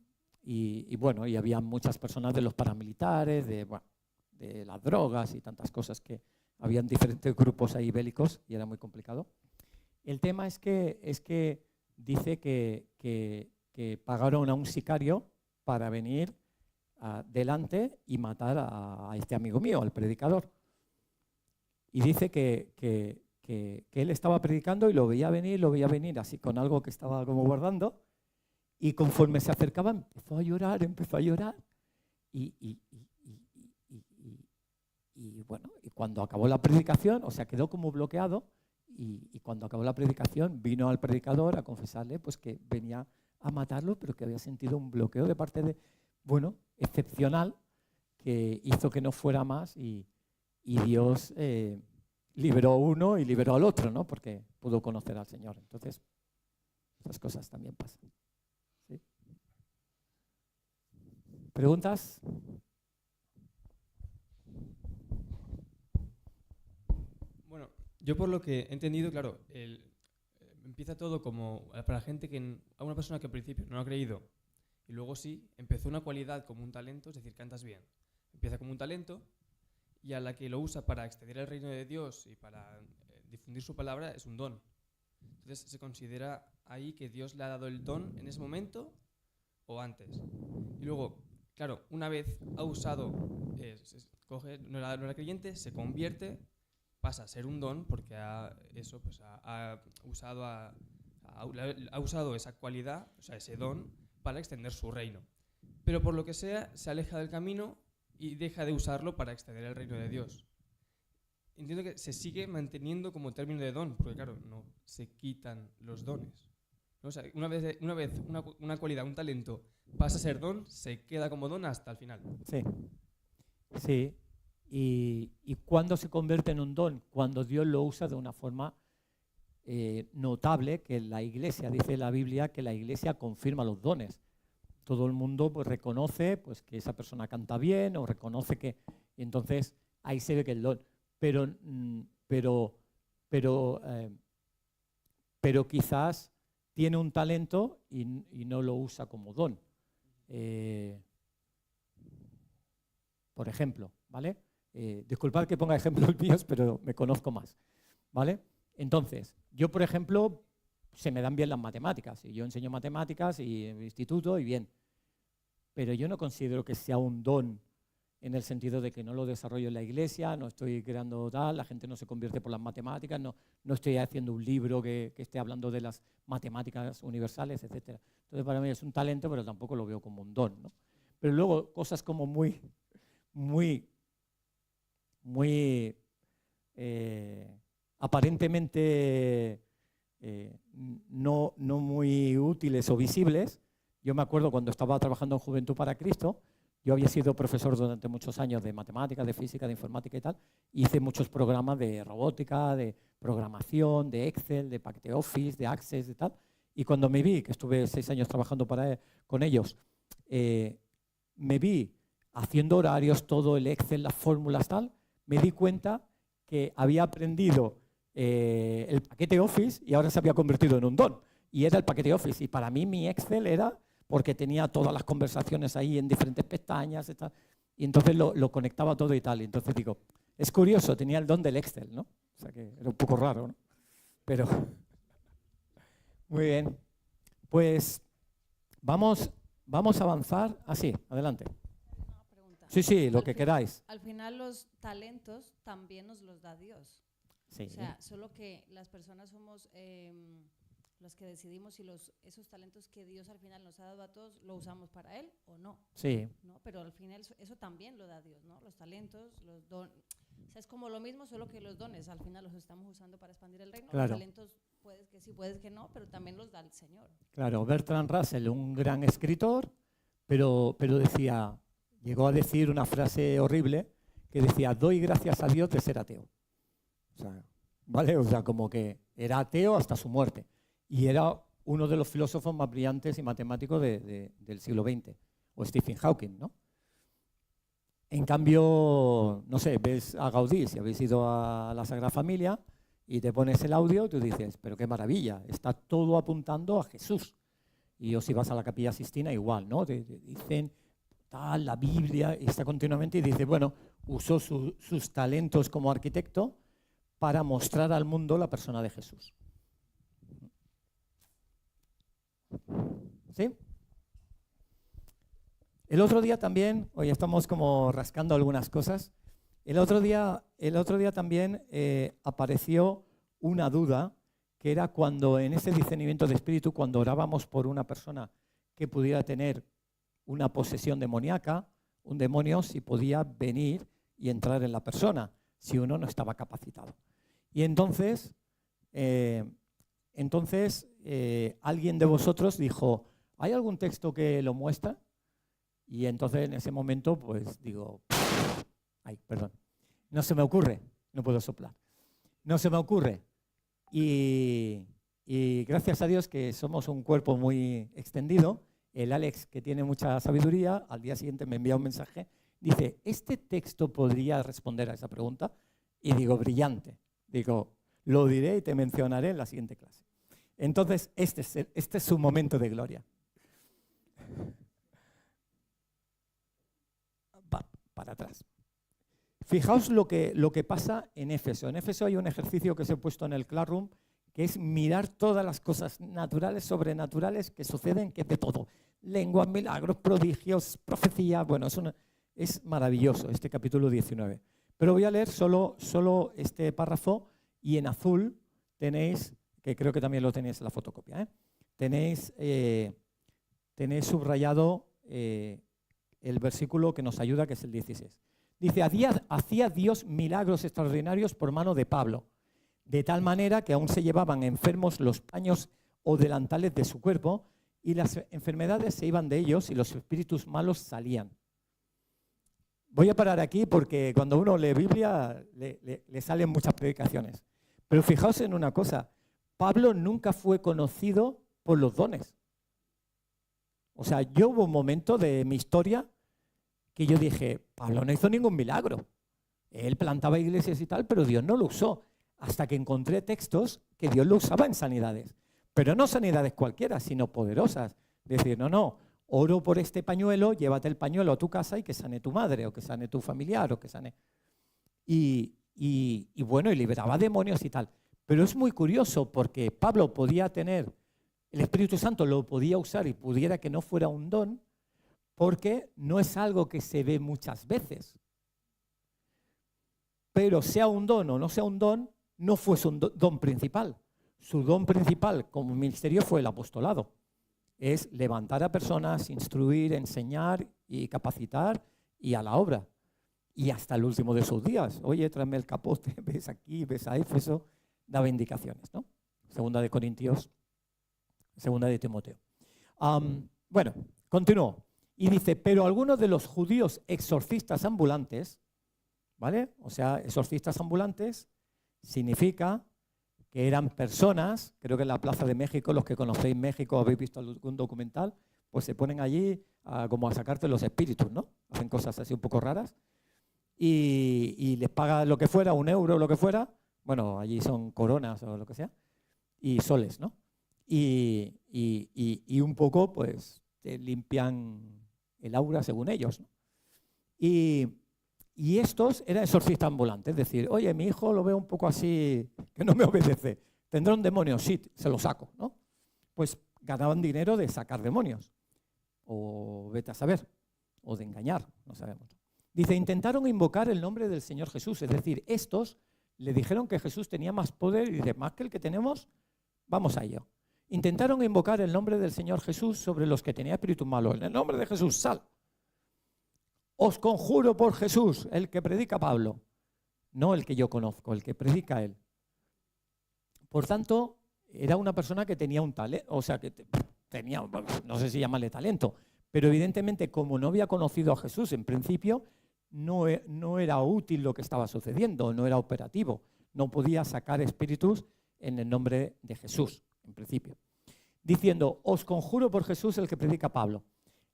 muchas personas de los paramilitares, de las drogas y tantas cosas, que habían diferentes grupos ahí bélicos y era muy complicado. El tema es que dice que pagaron a un sicario para venir delante y matar a este amigo mío, al predicador. Y dice que él estaba predicando y lo veía venir así con algo que estaba como guardando, y conforme se acercaba empezó a llorar y bueno, y cuando acabó la predicación, o sea, quedó como bloqueado, y cuando acabó la predicación vino al predicador a confesarle pues que venía a matarlo, pero que había sentido un bloqueo de parte de, bueno, excepcional, que hizo que no fuera más, y Dios liberó a uno y liberó al otro, ¿no? Porque pudo conocer al Señor. Entonces, esas cosas también pasan. ¿Sí? ¿Preguntas? Bueno, yo por lo que he entendido, claro, empieza todo como para gente a una persona que al principio no ha creído y luego sí, empezó una cualidad como un talento, es decir, cantas bien. Empieza como un talento y a la que lo usa para extender el reino de Dios y para difundir su palabra es un don. Entonces se considera ahí que Dios le ha dado el don en ese momento o antes. Y luego, claro, una vez ha usado, no era creyente, se convierte, pasa a ser un don porque ha usado esa cualidad, o sea, ese don, para extender su reino. Pero por lo que sea, se aleja del camino y deja de usarlo para extender el reino de Dios. Entiendo que se sigue manteniendo como término de don, porque claro, no se quitan los dones. ¿No? O sea, una vez una cualidad, un talento pasa a ser don, se queda como don hasta el final. Sí. Sí. ¿Y cuándo se convierte en un don? Cuando Dios lo usa de una forma notable, que la Iglesia, dice la Biblia, que la Iglesia confirma los dones. Todo el mundo pues reconoce pues, que esa persona canta bien, o reconoce que... Y entonces ahí se ve que el don... Pero quizás tiene un talento y no lo usa como don. Por ejemplo, ¿vale? Disculpad que ponga ejemplos míos, pero me conozco más, ¿vale? Entonces, yo, por ejemplo, se me dan bien las matemáticas, y yo enseño matemáticas y en el instituto y bien, pero yo no considero que sea un don en el sentido de que no lo desarrollo en la iglesia, no estoy creando tal, la gente no se convierte por las matemáticas, no estoy haciendo un libro que esté hablando de las matemáticas universales, etc. Entonces, para mí es un talento, pero tampoco lo veo como un don, ¿no? Pero luego, cosas como muy aparentemente no muy útiles o visibles. Yo me acuerdo cuando estaba trabajando en Juventud para Cristo, yo había sido profesor durante muchos años de matemáticas, de física, de informática y tal, hice muchos programas de robótica, de programación, de Excel, de Paquete Office, de Access y tal, y cuando me vi, que estuve 6 años trabajando con ellos, me vi haciendo horarios, todo el Excel, las fórmulas, tal, me di cuenta que había aprendido el paquete Office y ahora se había convertido en un don. Y era el paquete Office. Y para mí mi Excel era porque tenía todas las conversaciones ahí en diferentes pestañas. Y entonces lo conectaba todo y tal. Y entonces digo, es curioso, tenía el don del Excel, ¿no? O sea que era un poco raro, ¿no? Pero, muy bien. Pues vamos a avanzar. Así, adelante. Sí, lo que queráis. Al final los talentos también nos los da Dios. Sí. O sea, solo que las personas somos los que decidimos si esos talentos que Dios al final nos ha dado a todos, lo usamos para Él o no. Sí, ¿No? Pero al final eso también lo da Dios, ¿no? Los talentos, los dones. O sea, es como lo mismo, solo que los dones al final los estamos usando para expandir el reino. Claro. Los talentos puedes que sí, puedes que no, pero también los da el Señor. claro. Bertrand Russell, un gran escritor, pero decía, llegó a decir una frase horrible que decía, doy gracias a Dios de ser ateo. O sea, ¿vale? O sea, como que era ateo hasta su muerte. Y era uno de los filósofos más brillantes y matemáticos del siglo XX, o Stephen Hawking, ¿no? En cambio, no sé, ves a Gaudí, si habéis ido a la Sagrada Familia y te pones el audio, tú dices, pero qué maravilla, está todo apuntando a Jesús. Y o si vas a la Capilla Sixtina, igual, ¿no? Te dicen, tal, la Biblia, está continuamente y dice, bueno, usó sus talentos como arquitecto para mostrar al mundo la persona de Jesús. ¿Sí? El otro día también, hoy estamos como rascando algunas cosas, el otro día también apareció una duda, que era cuando en ese discernimiento de espíritu, cuando orábamos por una persona que pudiera tener una posesión demoníaca, un demonio, si podía venir y entrar en la persona, si uno no estaba capacitado. Y entonces alguien de vosotros dijo, ¿hay algún texto que lo muestra? Y entonces en ese momento, pues digo, ay, perdón, no se me ocurre, no puedo soplar, no se me ocurre. Y gracias a Dios que somos un cuerpo muy extendido, el Alex, que tiene mucha sabiduría, al día siguiente me envía un mensaje, dice, ¿este texto podría responder a esa pregunta? Y digo, brillante, digo, lo diré y te mencionaré en la siguiente clase. Entonces, este es su momento de gloria. Para atrás. Fijaos lo que pasa en Éfeso. En Éfeso hay un ejercicio que se ha puesto en el Classroom, que es mirar todas las cosas naturales, sobrenaturales que suceden, que es de todo. Lenguas, milagros, prodigios, profecías. Bueno, es maravilloso este capítulo 19. Pero voy a leer solo este párrafo y en azul tenéis, que creo que también lo tenéis en la fotocopia, tenéis subrayado el versículo que nos ayuda, que es el 16. Dice, hacía Dios milagros extraordinarios por mano de Pablo, de tal manera que aún se llevaban enfermos los paños o delantales de su cuerpo y las enfermedades se iban de ellos y los espíritus malos salían. Voy a parar aquí porque cuando uno lee Biblia le salen muchas predicaciones. Pero fijaos en una cosa, Pablo nunca fue conocido por los dones. O sea, yo hubo un momento de mi historia que yo dije, Pablo no hizo ningún milagro. Él plantaba iglesias y tal, pero Dios no lo usó. Hasta que encontré textos que Dios lo usaba en sanidades. Pero no sanidades cualquiera, sino poderosas. Decir, no, oro por este pañuelo, llévate el pañuelo a tu casa y que sane tu madre, o que sane tu familiar, o que sane... Y bueno, y liberaba demonios y tal. Pero es muy curioso porque Pablo podía tener, el Espíritu Santo lo podía usar y pudiera que no fuera un don, porque no es algo que se ve muchas veces. Pero sea un don o no sea un don, no fue su don principal. Su don principal como ministerio fue el apostolado. Es levantar a personas, instruir, enseñar y capacitar y a la obra. Y hasta el último de sus días. Oye, tráeme el capote, ves aquí, ves a Éfeso, daba indicaciones, ¿no? Segunda de Corintios, segunda de Timoteo. Bueno, continúo. Y dice, pero algunos de los judíos exorcistas ambulantes, ¿vale? O sea, exorcistas ambulantes significa que eran personas, creo que en la Plaza de México, los que conocéis México, habéis visto algún documental, pues se ponen allí como a sacarte los espíritus, ¿no? Hacen cosas así un poco raras y les paga lo que fuera, €1, lo que fuera, bueno, allí son coronas o lo que sea, y soles, ¿no? Y un poco, pues, te limpian el aura según ellos, ¿no? Y estos eran exorcistas ambulantes, es decir, oye, mi hijo lo veo un poco así, que no me obedece, ¿tendrá un demonio? Sí, se lo saco, ¿no? Pues ganaban dinero de sacar demonios, o vete a saber, o de engañar, no sabemos. Dice, intentaron invocar el nombre del Señor Jesús, es decir, estos le dijeron que Jesús tenía más poder y dice, más que el que tenemos, vamos a ello. Intentaron invocar el nombre del Señor Jesús sobre los que tenían espíritu malo. En el nombre de Jesús, sal. Os conjuro por Jesús, el que predica Pablo. No el que yo conozco, el que predica él. Por tanto, era una persona que tenía un talento, o sea, que tenía, no sé si llamarle talento, pero evidentemente como no había conocido a Jesús en principio, no era útil lo que estaba sucediendo, no era operativo, no podía sacar espíritus en el nombre de Jesús, en principio. Diciendo, os conjuro por Jesús el que predica Pablo.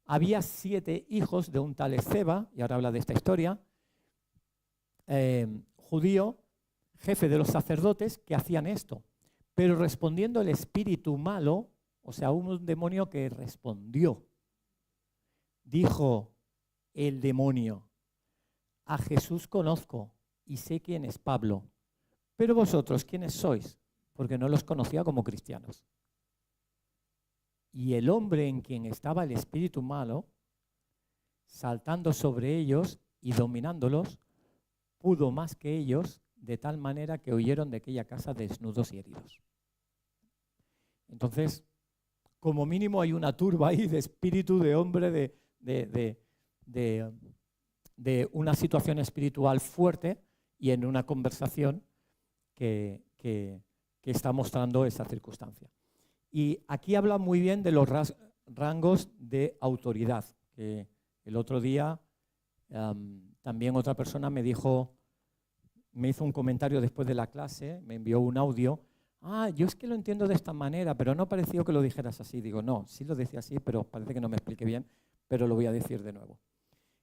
Había 7 hijos de un tal Esceva, y ahora habla de esta historia, judío, jefe de los sacerdotes, que hacían esto. Pero respondiendo el espíritu malo, o sea, un demonio que respondió, dijo el demonio, a Jesús conozco y sé quién es Pablo, pero vosotros, ¿quiénes sois? Porque no los conocía como cristianos. Y el hombre en quien estaba el espíritu malo, saltando sobre ellos y dominándolos, pudo más que ellos, de tal manera que huyeron de aquella casa desnudos y heridos. Entonces, como mínimo hay una turba ahí de espíritu de hombre, de una situación espiritual fuerte y en una conversación que está mostrando esa circunstancia. Y aquí habla muy bien de los rangos de autoridad, que el otro día también otra persona me hizo un comentario después de la clase, me envió un audio. Yo es que lo entiendo de esta manera, pero no pareció que lo dijeras así. Digo, no, sí lo decía así, pero parece que no me expliqué bien, pero lo voy a decir de nuevo.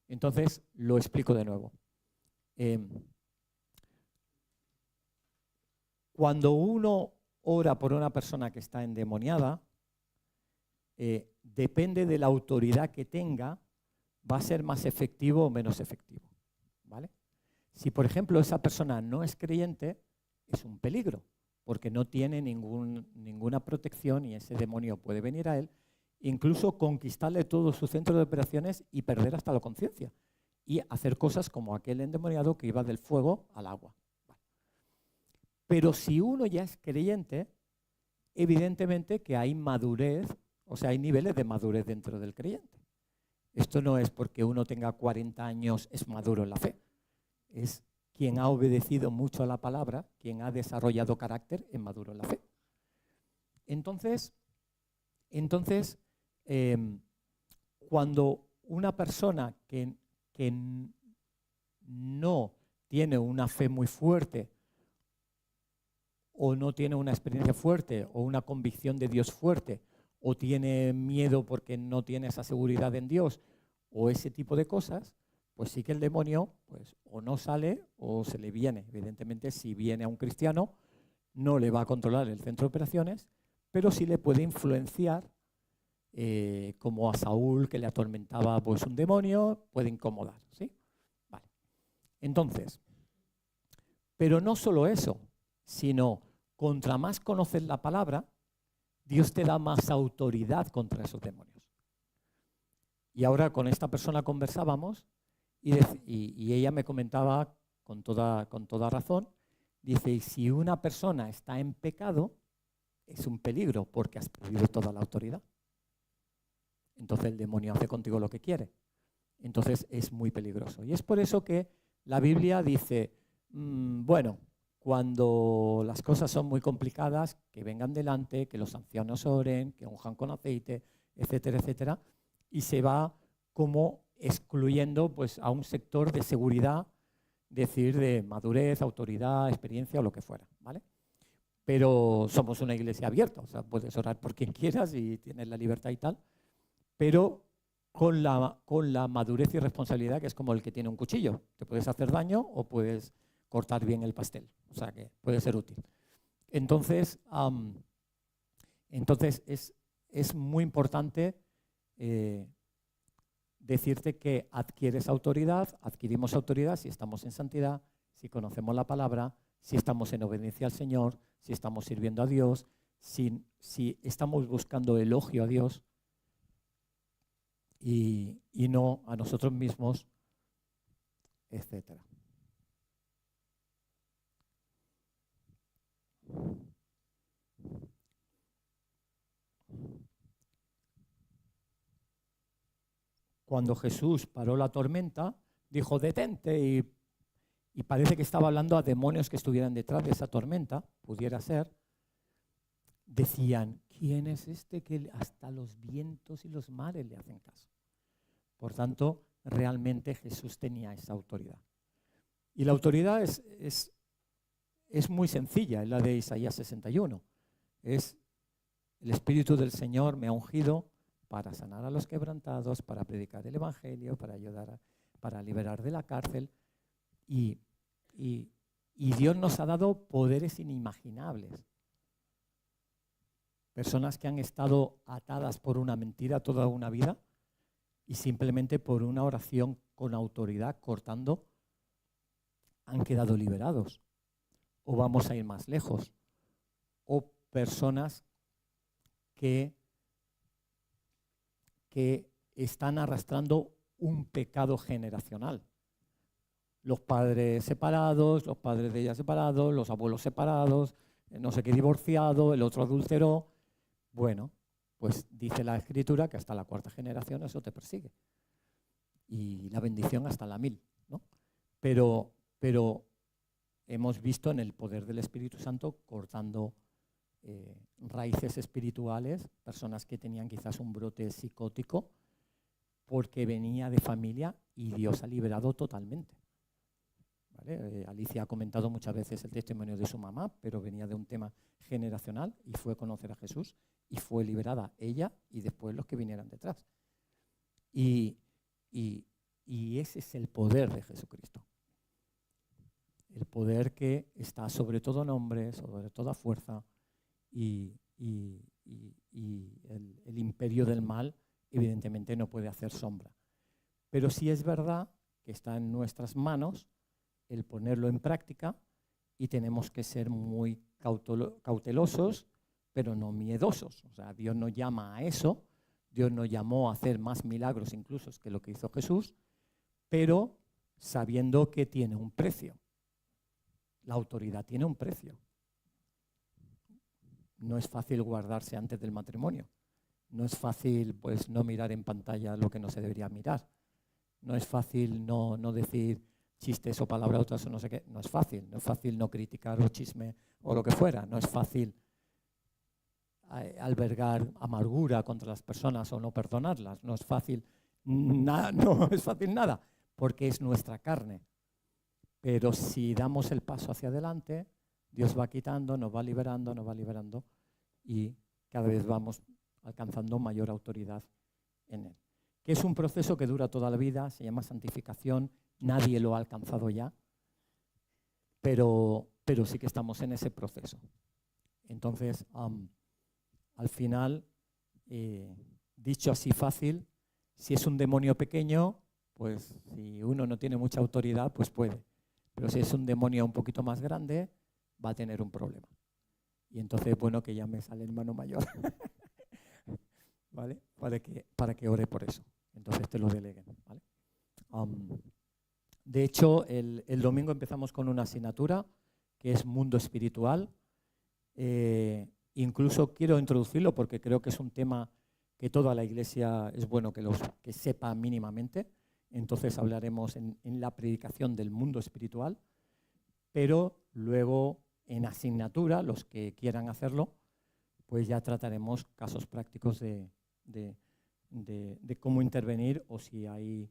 Entonces, lo explico de nuevo. Cuando uno ora por una persona que está endemoniada, depende de la autoridad que tenga, va a ser más efectivo o menos efectivo, ¿vale? Si, por ejemplo, esa persona no es creyente, es un peligro, porque no tiene ninguna protección y ese demonio puede venir a él, incluso conquistarle todo su centro de operaciones y perder hasta la conciencia y hacer cosas como aquel endemoniado que iba del fuego al agua. Vale. Pero si uno ya es creyente, evidentemente que hay madurez, o sea, hay niveles de madurez dentro del creyente. Esto no es porque uno tenga 40 años es maduro en la fe. Es quien ha obedecido mucho a la palabra, quien ha desarrollado carácter, es maduro en la fe. Entonces, cuando una persona que no tiene una fe muy fuerte o no tiene una experiencia fuerte o una convicción de Dios fuerte o tiene miedo porque no tiene esa seguridad en Dios o ese tipo de cosas, pues sí que el demonio pues, o no sale o se le viene. Evidentemente, si viene a un cristiano, no le va a controlar el centro de operaciones, pero sí le puede influenciar, como a Saúl, que le atormentaba pues, un demonio, puede incomodar, ¿sí? Vale. Entonces, pero no solo eso, sino contra más conoces la palabra, Dios te da más autoridad contra esos demonios. Y ahora con esta persona conversábamos y ella me comentaba con toda razón, dice, y si una persona está en pecado, es un peligro porque has perdido toda la autoridad. Entonces el demonio hace contigo lo que quiere. Entonces es muy peligroso. Y es por eso que la Biblia dice, bueno, cuando las cosas son muy complicadas, que vengan delante, que los ancianos oren, que unjan con aceite, etcétera, etcétera, y se va como excluyendo pues, a un sector de seguridad, decir, de madurez, autoridad, experiencia o lo que fuera, ¿vale? Pero somos una iglesia abierta, o sea, puedes orar por quien quieras y tienes la libertad y tal, pero con la madurez y responsabilidad que es como el que tiene un cuchillo. Te puedes hacer daño o puedes cortar bien el pastel, o sea que puede ser útil. Entonces es muy importante decirte que adquirimos autoridad si estamos en santidad, si conocemos la palabra, si estamos en obediencia al Señor, si estamos sirviendo a Dios, si estamos buscando elogio a Dios y no a nosotros mismos, etcétera. cuando Jesús paró la tormenta, dijo, detente, y parece que estaba hablando a demonios que estuvieran detrás de esa tormenta, pudiera ser. Decían, ¿quién es este que hasta los vientos y los mares le hacen caso? Por tanto, realmente Jesús tenía esa autoridad. Y la autoridad es muy sencilla, es la de Isaías 61. Es el Espíritu del Señor me ha ungido para sanar a los quebrantados, para predicar el Evangelio, para ayudar, para liberar de la cárcel. Y Dios nos ha dado poderes inimaginables. Personas que han estado atadas por una mentira toda una vida y simplemente por una oración con autoridad cortando, han quedado liberados. O vamos a ir más lejos. O personas que están arrastrando un pecado generacional. Los padres separados, los padres de ella separados, los abuelos separados, no sé qué divorciado, el otro adulteró. Bueno, pues dice la Escritura que hasta la 4ª generación eso te persigue. Y la bendición hasta la 1000, ¿no? Pero hemos visto en el poder del Espíritu Santo cortando raíces espirituales, personas que tenían quizás un brote psicótico porque venía de familia y Dios ha liberado totalmente. ¿Vale? Alicia ha comentado muchas veces el testimonio de su mamá, pero venía de un tema generacional y fue a conocer a Jesús y fue liberada ella y después los que vinieran detrás. Y ese es el poder de Jesucristo. El poder que está sobre todo nombre, sobre toda fuerza, y el imperio del mal evidentemente no puede hacer sombra. Pero sí es verdad que está en nuestras manos el ponerlo en práctica y tenemos que ser muy cautelosos, pero no miedosos. O sea, Dios nos llama a eso, Dios nos llamó a hacer más milagros incluso que lo que hizo Jesús, pero sabiendo que tiene un precio. La autoridad tiene un precio. No es fácil guardarse antes del matrimonio. No es fácil pues, no mirar en pantalla lo que no se debería mirar. No es fácil no decir chistes o palabras o no sé qué. No es fácil. No es fácil no criticar o chisme o lo que fuera. No es fácil albergar amargura contra las personas o no perdonarlas. No es fácil nada, no es fácil nada, porque es nuestra carne. Pero si damos el paso hacia adelante, Dios va quitando, nos va liberando y cada vez vamos alcanzando mayor autoridad en Él. Que es un proceso que dura toda la vida, se llama santificación, nadie lo ha alcanzado ya, pero sí que estamos en ese proceso. Entonces, al final, dicho así fácil, si es un demonio pequeño, pues si uno no tiene mucha autoridad, pues puede. Pero si es un demonio un poquito más grande, va a tener un problema. Y entonces, bueno, que ya me sale el hermano mayor, ¿vale? Para que ore por eso. Entonces te lo deleguen, ¿vale? De hecho, el domingo empezamos con una asignatura que es Mundo Espiritual. Incluso quiero introducirlo porque creo que es un tema que toda la iglesia es bueno que sepa mínimamente. Entonces hablaremos en la predicación del mundo espiritual, pero luego en asignatura, los que quieran hacerlo, pues ya trataremos casos prácticos de cómo intervenir o si hay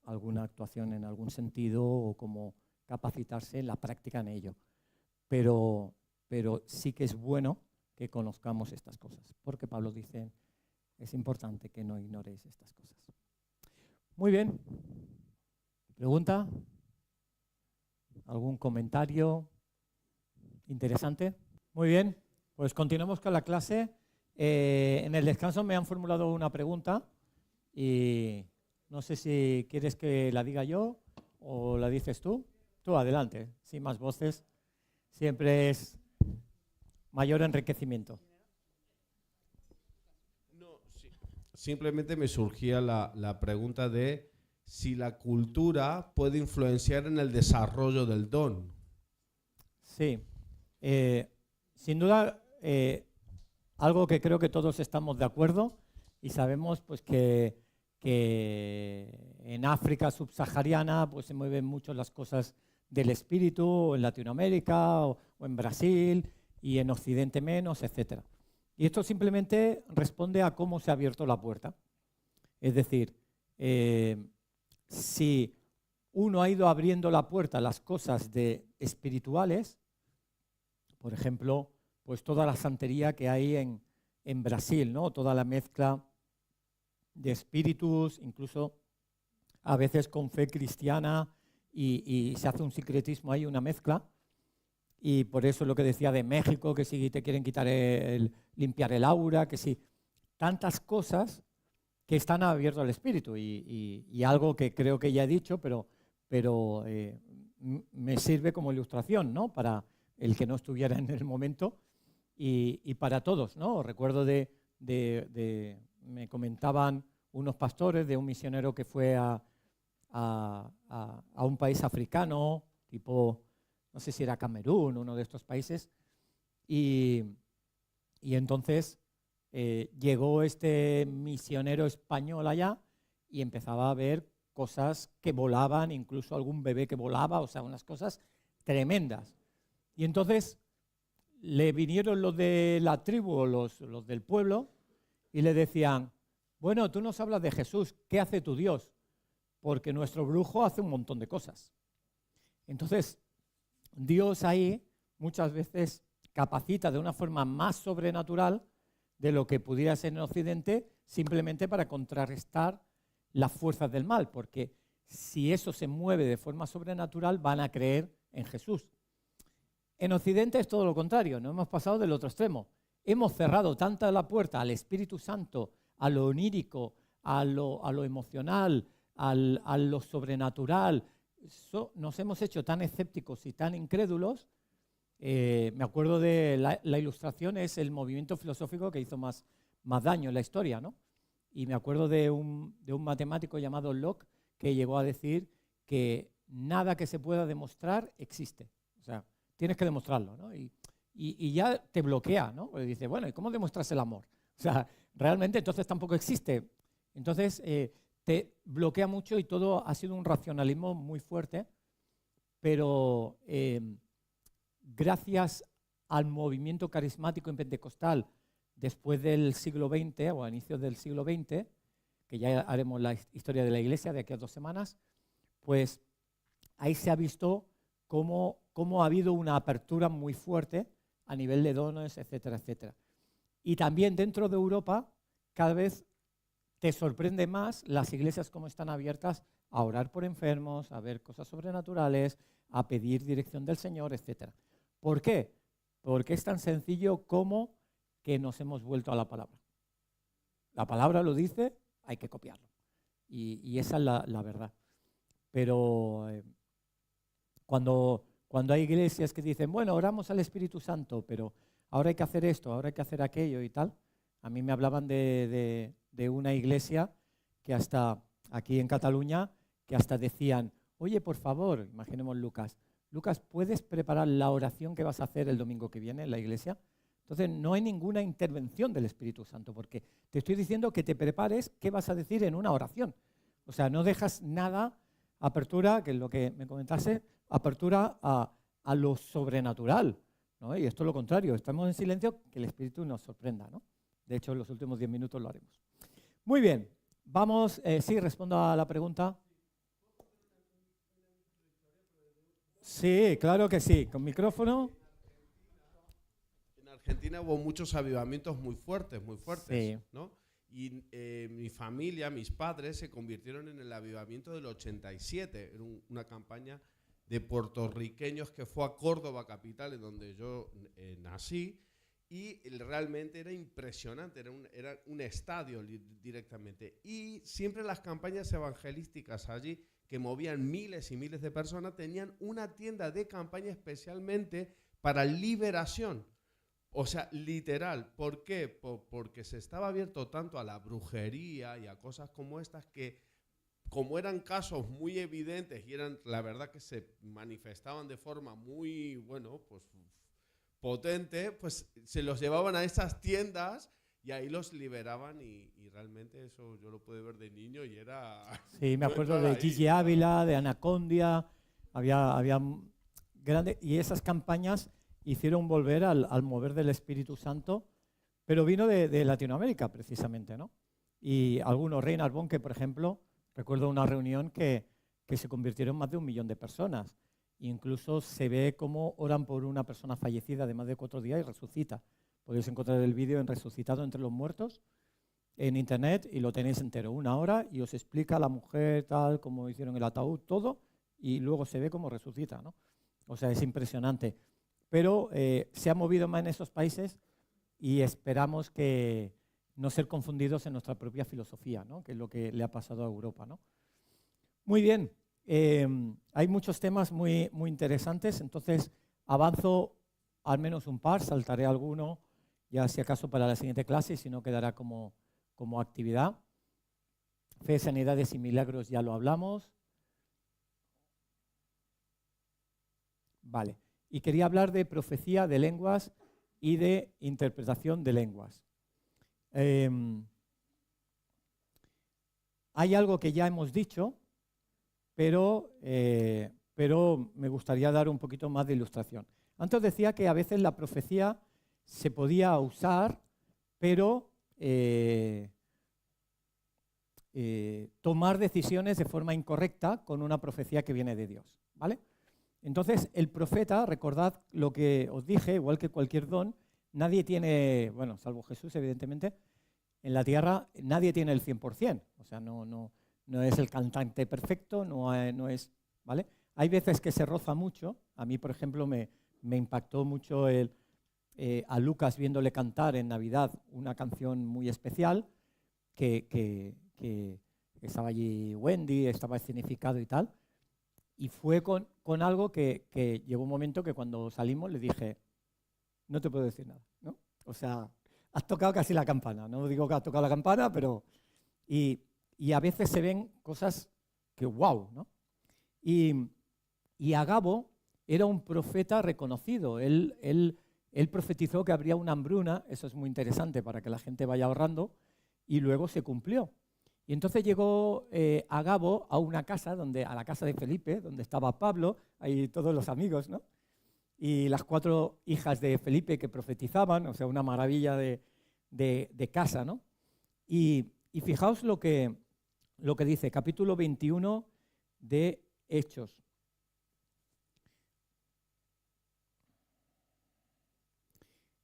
alguna actuación en algún sentido o cómo capacitarse en la práctica en ello. Pero sí que es bueno que conozcamos estas cosas, porque Pablo dice, es importante que no ignoréis estas cosas. Muy bien. ¿Pregunta? ¿Algún comentario interesante? Muy bien, pues continuamos con la clase. En el descanso me han formulado una pregunta y no sé si quieres que la diga yo o la dices tú. Tú, adelante, sin más voces. Siempre es mayor enriquecimiento. Simplemente me surgía la pregunta de si la cultura puede influenciar en el desarrollo del don. Sí, sin duda, algo que creo que todos estamos de acuerdo y sabemos pues que que en África subsahariana pues se mueven mucho las cosas del espíritu, o en Latinoamérica o en Brasil, y en Occidente menos, etc. Y esto simplemente responde a cómo se ha abierto la puerta. Es decir, si uno ha ido abriendo la puerta a las cosas espirituales, por ejemplo, pues toda la santería que hay en Brasil, ¿no? Toda la mezcla de espíritus, incluso a veces con fe cristiana, y se hace un sincretismo ahí, una mezcla. Y por eso lo que decía de México, que si te quieren quitar limpiar el aura, que si tantas cosas que están abiertos al espíritu. Y algo que creo que ya he dicho, pero me sirve como ilustración, ¿no? Para el que no estuviera en el momento y para todos, ¿no? Recuerdo me comentaban unos pastores de un misionero que fue a un país africano, tipo, no sé si era Camerún, uno de estos países, y entonces llegó este misionero español allá y empezaba a ver cosas que volaban, incluso algún bebé que volaba, o sea, unas cosas tremendas. Y entonces le vinieron los de la tribu o los del pueblo y le decían, bueno, tú nos hablas de Jesús, ¿qué hace tu Dios? Porque nuestro brujo hace un montón de cosas. Entonces, Dios ahí muchas veces capacita de una forma más sobrenatural de lo que pudiera ser en Occidente, simplemente para contrarrestar las fuerzas del mal, porque si eso se mueve de forma sobrenatural, van a creer en Jesús. En Occidente es todo lo contrario, nos hemos pasado del otro extremo. Hemos cerrado tanta la puerta al Espíritu Santo, a lo onírico, a lo emocional, a lo sobrenatural. Nos hemos hecho tan escépticos y tan incrédulos. Me acuerdo de la ilustración, es el movimiento filosófico que hizo más daño en la historia, ¿no? Y me acuerdo de un matemático llamado Locke que llegó a decir que nada que se pueda demostrar existe. O sea, tienes que demostrarlo, ¿no? Y ya te bloquea, ¿no? Porque dice, bueno, ¿y cómo demuestras el amor? O sea, realmente entonces tampoco existe. Entonces te bloquea mucho y todo ha sido un racionalismo muy fuerte, pero gracias al movimiento carismático en pentecostal después del siglo XX o a inicios del siglo XX, que ya haremos la historia de la Iglesia de aquí a 2 semanas, pues ahí se ha visto cómo ha habido una apertura muy fuerte a nivel de dones, etcétera, etcétera. Y también dentro de Europa cada vez te sorprende más las iglesias cómo están abiertas a orar por enfermos, a ver cosas sobrenaturales, a pedir dirección del Señor, etcétera. ¿Por qué? Porque es tan sencillo como que nos hemos vuelto a la palabra. La palabra lo dice, hay que copiarlo. Y esa es la verdad. Pero cuando hay iglesias que dicen, bueno, oramos al Espíritu Santo, pero ahora hay que hacer esto, ahora hay que hacer aquello y tal. A mí me hablaban de una iglesia que hasta aquí en Cataluña, que hasta decían, oye, por favor, imaginemos Lucas, ¿puedes preparar la oración que vas a hacer el domingo que viene en la iglesia? Entonces no hay ninguna intervención del Espíritu Santo, porque te estoy diciendo que te prepares qué vas a decir en una oración. O sea, no dejas nada, apertura, que es lo que me comentaste, apertura a lo sobrenatural, ¿no? Y esto es lo contrario, estamos en silencio, que el Espíritu nos sorprenda, ¿no? De hecho, en los últimos 10 minutos lo haremos. Muy bien, vamos, sí, respondo a la pregunta. Sí, claro que sí, con micrófono. En Argentina hubo muchos avivamientos muy fuertes, Sí. ¿no? Y mi familia, mis padres, se convirtieron en el avivamiento del 87, en una campaña de puertorriqueños que fue a Córdoba capital, en donde yo nací, y realmente era impresionante, era un estadio directamente. Y siempre las campañas evangelísticas allí, que movían miles y miles de personas, tenían una tienda de campaña especialmente para liberación. O sea, literal. ¿Por qué? Porque se estaba abierto tanto a la brujería y a cosas como estas que, como eran casos muy evidentes y eran, la verdad, que se manifestaban de forma muy, bueno, pues potente, pues se los llevaban a esas tiendas Y ahí los liberaban y realmente eso yo lo pude ver de niño y era... Sí, me no acuerdo entrar de ahí. Gigi Ávila, de Anacondia, había grandes, y esas campañas hicieron volver al mover del Espíritu Santo, pero vino de Latinoamérica precisamente, ¿no? Y algunos, Reinhard Bonnke, por ejemplo, recuerdo una reunión que se convirtieron en más de 1 millón de personas. Incluso se ve cómo oran por una persona fallecida de más de 4 días y resucita. Podéis encontrar el vídeo en Resucitado entre los muertos en internet y lo tenéis entero, 1 hora, y os explica la mujer tal, cómo hicieron el ataúd, todo, y luego se ve cómo resucita, ¿no? O sea, es impresionante. Pero se ha movido más en esos países y esperamos que no ser confundidos en nuestra propia filosofía, ¿no? Que es lo que le ha pasado a Europa, ¿no? Muy bien, hay muchos temas muy, muy interesantes, entonces avanzo al menos un par, saltaré alguno, ya si acaso para la siguiente clase, y si no quedará como actividad. Fe, sanidades y milagros ya lo hablamos. Vale, y quería hablar de profecía de lenguas y de interpretación de lenguas. Hay algo que ya hemos dicho, pero me gustaría dar un poquito más de ilustración. Antes decía que a veces la profecía se podía usar, pero tomar decisiones de forma incorrecta con una profecía que viene de Dios, ¿vale? Entonces, el profeta, recordad lo que os dije, igual que cualquier don, nadie tiene, bueno, salvo Jesús, evidentemente, en la tierra nadie tiene el 100%, o sea, no es el cantante perfecto, no es, ¿vale? Hay veces que se roza mucho. A mí, por ejemplo, me impactó mucho a Lucas viéndole cantar en Navidad una canción muy especial, que estaba allí Wendy, estaba escenificado y tal, y fue con algo que llegó un momento que cuando salimos le dije, no te puedo decir nada, ¿no? O sea, has tocado casi la campana, no digo que has tocado la campana, pero... Y a veces se ven cosas que wow, ¿no? Y Agabo era un profeta reconocido. Él profetizó que habría una hambruna, eso es muy interesante para que la gente vaya ahorrando, y luego se cumplió. Y entonces llegó Agabo a una casa, a la casa de Felipe, donde estaba Pablo, ahí todos los amigos, ¿no? Y las 4 hijas de Felipe que profetizaban, o sea, una maravilla de casa, ¿no? Y fijaos lo que dice, capítulo 21 de Hechos.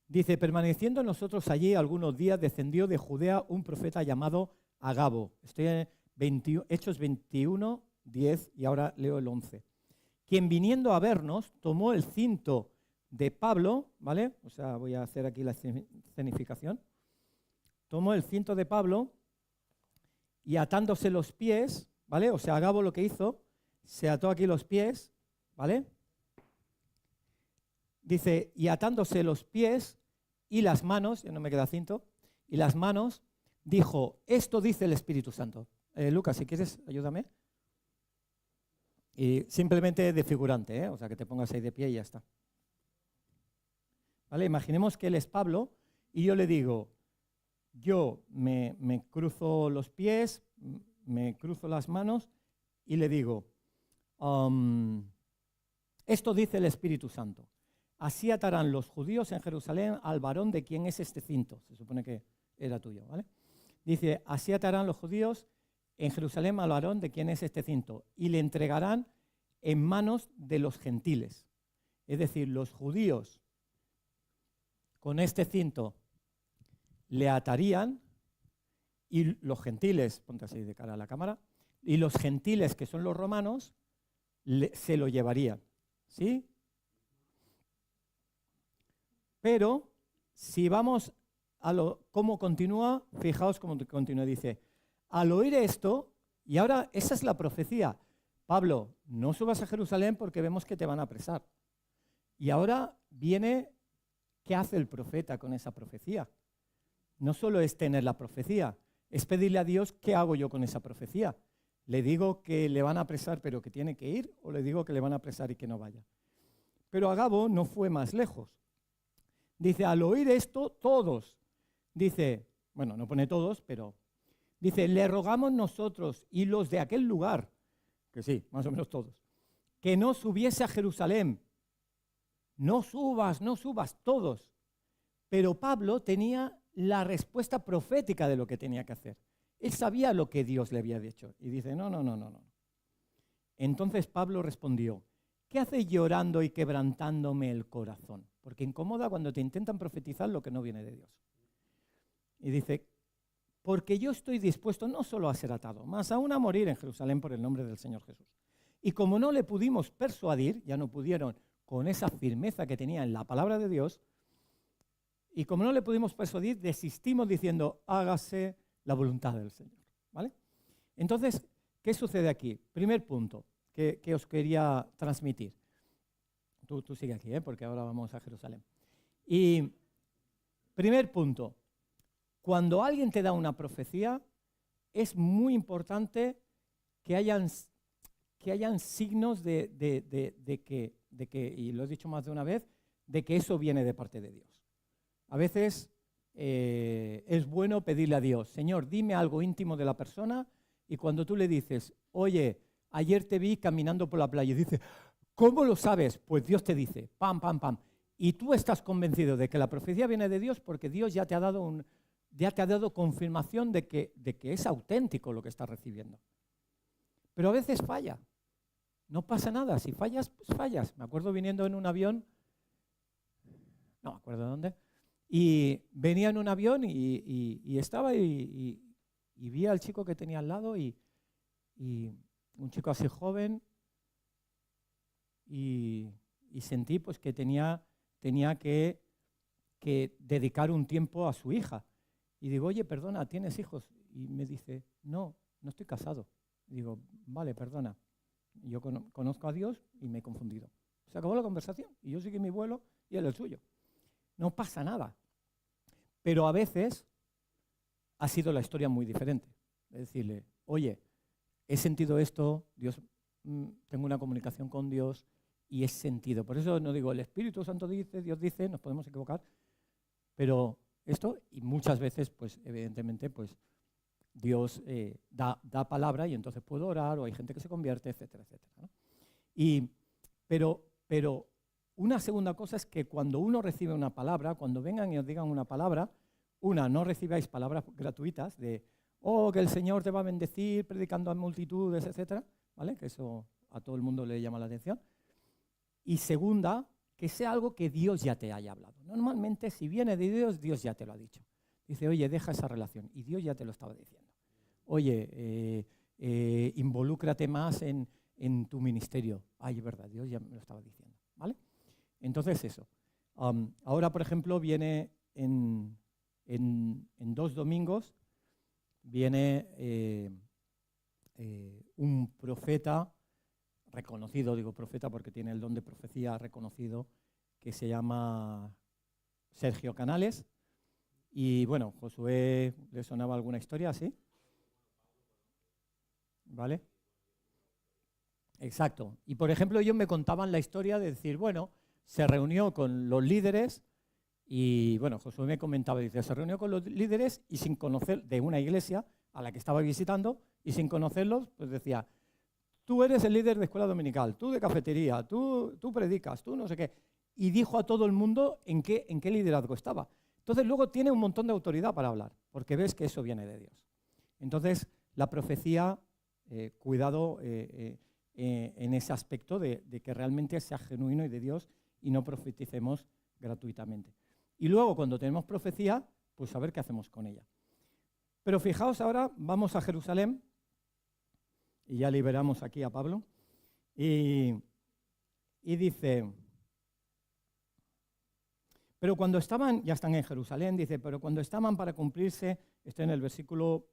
Dice, permaneciendo nosotros allí algunos días, descendió de Judea un profeta llamado Agabo. Estoy en Hechos 21, 10 y ahora leo el 11. Quien viniendo a vernos tomó el cinto de Pablo, ¿vale? O sea, voy a hacer aquí la escenificación. Tomó el cinto de Pablo y atándose los pies, ¿vale? O sea, Agabo lo que hizo, se ató aquí los pies, ¿vale? Dice, y atándose los pies y las manos, ya no me queda cinto, y las manos, dijo, esto dice el Espíritu Santo. Lucas, si quieres, ayúdame. Y simplemente de figurante, ¿eh? O sea, que te pongas ahí de pie y ya está. ¿Vale? Imaginemos que él es Pablo y yo le digo, yo me cruzo los pies, me cruzo las manos y le digo, esto dice el Espíritu Santo. Así atarán los judíos en Jerusalén al varón de quien es este cinto. Se supone que era tuyo, ¿vale? Dice, así atarán los judíos en Jerusalén al varón de quien es este cinto y le entregarán en manos de los gentiles. Es decir, los judíos con este cinto le atarían y los gentiles, ponte así de cara a la cámara, y los gentiles, que son los romanos, se lo llevarían. ¿Sí? Pero si vamos a cómo continúa, fijaos cómo continúa, dice, al oír esto, y ahora esa es la profecía, Pablo, no subas a Jerusalén porque vemos que te van a apresar. Y ahora viene, ¿qué hace el profeta con esa profecía? No solo es tener la profecía, es pedirle a Dios, ¿qué hago yo con esa profecía? ¿Le digo que le van a apresar pero que tiene que ir o le digo que le van a apresar y que no vaya? Pero Agabo no fue más lejos. Dice, al oír esto, todos, dice, Bueno, no pone todos, pero dice, le rogamos nosotros y los de aquel lugar, que sí, más o menos todos, que no subiese a Jerusalén. No subas, todos. Pero Pablo tenía la respuesta profética de lo que tenía que hacer. Él sabía lo que Dios le había dicho. Y dice, no. Entonces Pablo respondió, ¿qué haces llorando y quebrantándome el corazón? Porque incomoda cuando te intentan profetizar lo que no viene de Dios. Y dice, porque yo estoy dispuesto no solo a ser atado, más aún a morir en Jerusalén por el nombre del Señor Jesús. Y como no le pudimos persuadir, ya no pudieron con esa firmeza que tenía en la palabra de Dios, y como no le pudimos persuadir, desistimos diciendo, hágase la voluntad del Señor. ¿Vale? Entonces, ¿qué sucede aquí? Primer punto que os quería transmitir. Tú sigue aquí, porque ahora vamos a Jerusalén. Y primer punto, cuando alguien te da una profecía, es muy importante que hayan signos de que, y lo he dicho más de una vez, de que eso viene de parte de Dios. A veces es bueno pedirle a Dios, Señor, dime algo íntimo de la persona, y cuando tú le dices, oye, ayer te vi caminando por la playa, y dice, ¿cómo lo sabes? Pues Dios te dice, pam, pam, pam. Y tú estás convencido de que la profecía viene de Dios porque Dios ya te ha dado confirmación de que es auténtico lo que estás recibiendo. Pero a veces falla. No pasa nada. Si fallas, pues fallas. Me acuerdo viniendo en un avión, no me acuerdo dónde, y venía en un avión y estaba y vi al chico que tenía al lado y un chico así joven y sentí pues que tenía que dedicar un tiempo a su hija. Y digo, oye, perdona, ¿tienes hijos? Y me dice, no estoy casado. Y digo, vale, perdona. Yo conozco a Dios y me he confundido. Se acabó la conversación y yo seguí mi vuelo y él el suyo. No pasa nada. Pero a veces ha sido la historia muy diferente. Es decirle, oye, he sentido esto, Dios, tengo una comunicación con Dios y he sentido. Por eso no digo, el Espíritu Santo dice, Dios dice, nos podemos equivocar, pero esto, y muchas veces, pues evidentemente, pues Dios da palabra y entonces puedo orar, o hay gente que se convierte, etcétera, etcétera, ¿no? Pero una segunda cosa es que cuando uno recibe una palabra, cuando vengan y os digan una palabra, no recibáis palabras gratuitas de, que el Señor te va a bendecir predicando a multitudes, etcétera, ¿vale? Que eso a todo el mundo le llama la atención. Y segunda, que sea algo que Dios ya te haya hablado. Normalmente, si viene de Dios, Dios ya te lo ha dicho. Dice, oye, deja esa relación. Y Dios ya te lo estaba diciendo. Oye, involúcrate más en tu ministerio. Ay, es verdad, Dios ya me lo estaba diciendo. ¿Vale? Entonces eso. Ahora, por ejemplo, viene en 2 domingos, viene un profeta reconocido, digo profeta porque tiene el don de profecía reconocido, que se llama Sergio Canales. Y bueno, Josué, ¿le sonaba alguna historia así? ¿Vale? Exacto. Y por ejemplo, ellos me contaban la historia de decir, bueno, se reunió con los líderes y bueno, Josué me comentaba, dice, se reunió con los líderes y sin conocer, de una iglesia a la que estaba visitando, y sin conocerlos, pues decía, tú eres el líder de escuela dominical, tú de cafetería, tú predicas, tú no sé qué. Y dijo a todo el mundo en qué liderazgo estaba. Entonces luego tiene un montón de autoridad para hablar, porque ves que eso viene de Dios. Entonces la profecía, cuidado en ese aspecto de que realmente sea genuino y de Dios y no profeticemos gratuitamente. Y luego cuando tenemos profecía, pues a ver qué hacemos con ella. Pero fijaos ahora, vamos a Jerusalén, y ya liberamos aquí a Pablo, y dice, pero cuando estaban, ya están en Jerusalén, dice, pero cuando estaban para cumplirse, está en el versículo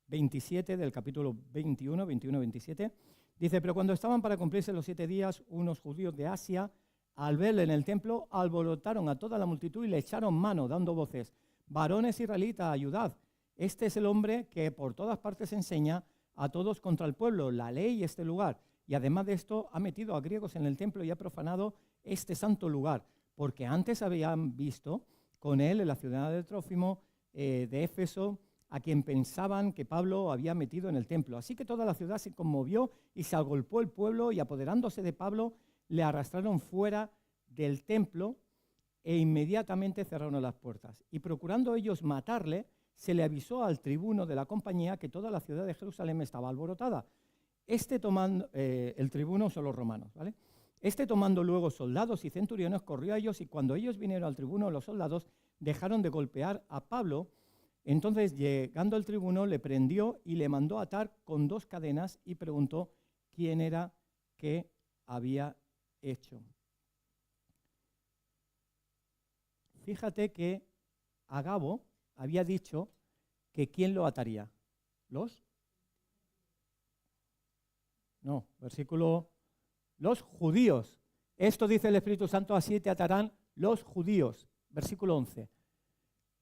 27 del capítulo 21, 27, dice, pero cuando estaban para cumplirse los 7 días, unos judíos de Asia, al verle en el templo, alborotaron a toda la multitud y le echaron mano, dando voces, varones israelitas, ayudad, este es el hombre que por todas partes enseña a todos contra el pueblo, la ley y este lugar. Y además de esto, ha metido a griegos en el templo y ha profanado este santo lugar, porque antes habían visto con él en la ciudad de Trófimo de Éfeso, a quien pensaban que Pablo había metido en el templo. Así que toda la ciudad se conmovió y se agolpó el pueblo, y apoderándose de Pablo, le arrastraron fuera del templo e inmediatamente cerraron las puertas. Y procurando ellos matarle, se le avisó al tribuno de la compañía que toda la ciudad de Jerusalén estaba alborotada. El tribuno son los romanos, ¿vale? Tomando luego soldados y centuriones, corrió a ellos, y cuando ellos vinieron al tribuno, los soldados dejaron de golpear a Pablo. Entonces, llegando el tribuno, le prendió y le mandó atar con 2 cadenas y preguntó quién era que había hecho. Fíjate que Agabo había dicho que ¿quién lo ataría? Los judíos. Esto dice el Espíritu Santo, así te atarán los judíos. Versículo 11.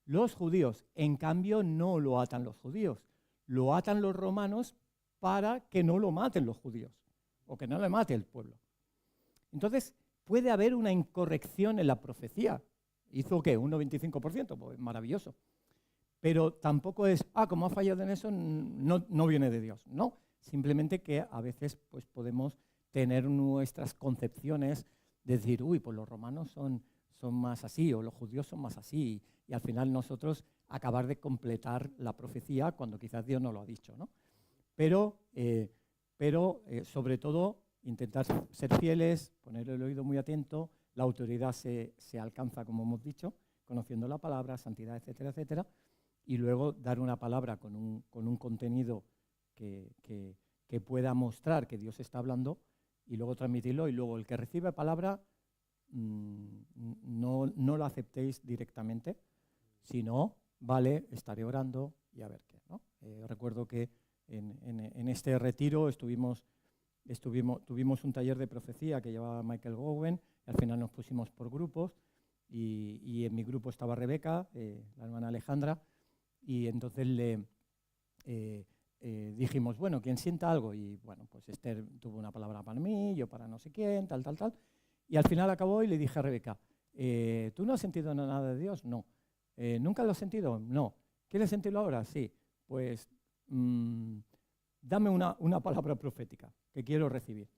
Los judíos, en cambio, no lo atan los judíos. Lo atan los romanos para que no lo maten los judíos, o que no le mate el pueblo. Entonces, puede haber una incorrección en la profecía. ¿Hizo qué? ¿Un 95%? Pues maravilloso. Pero tampoco es, como ha fallado en eso, no viene de Dios. No, simplemente que a veces pues, podemos tener nuestras concepciones de decir, pues los romanos son más así, o los judíos son más así, y al final nosotros acabar de completar la profecía cuando quizás Dios no lo ha dicho, ¿no? Pero sobre todo, intentar ser fieles, poner el oído muy atento. La autoridad se alcanza, como hemos dicho, conociendo la palabra, santidad, etcétera, etcétera, y luego dar una palabra con un contenido que pueda mostrar que Dios está hablando, y luego transmitirlo, y luego el que recibe palabra, no la aceptéis directamente, sino, vale, estaré orando y a ver qué, ¿no? Recuerdo que en este retiro tuvimos un taller de profecía que llevaba Michael Gowen, y al final nos pusimos por grupos, y en mi grupo estaba Rebeca, la hermana Alejandra, y entonces dijimos, bueno, ¿quién sienta algo? Y bueno, pues Esther tuvo una palabra para mí, yo para no sé quién, tal. Y al final acabó y le dije a Rebeca, ¿tú no has sentido nada de Dios? No. ¿Nunca lo has sentido? No. ¿Quieres sentirlo ahora? Sí. Pues dame una palabra profética que quiero recibir.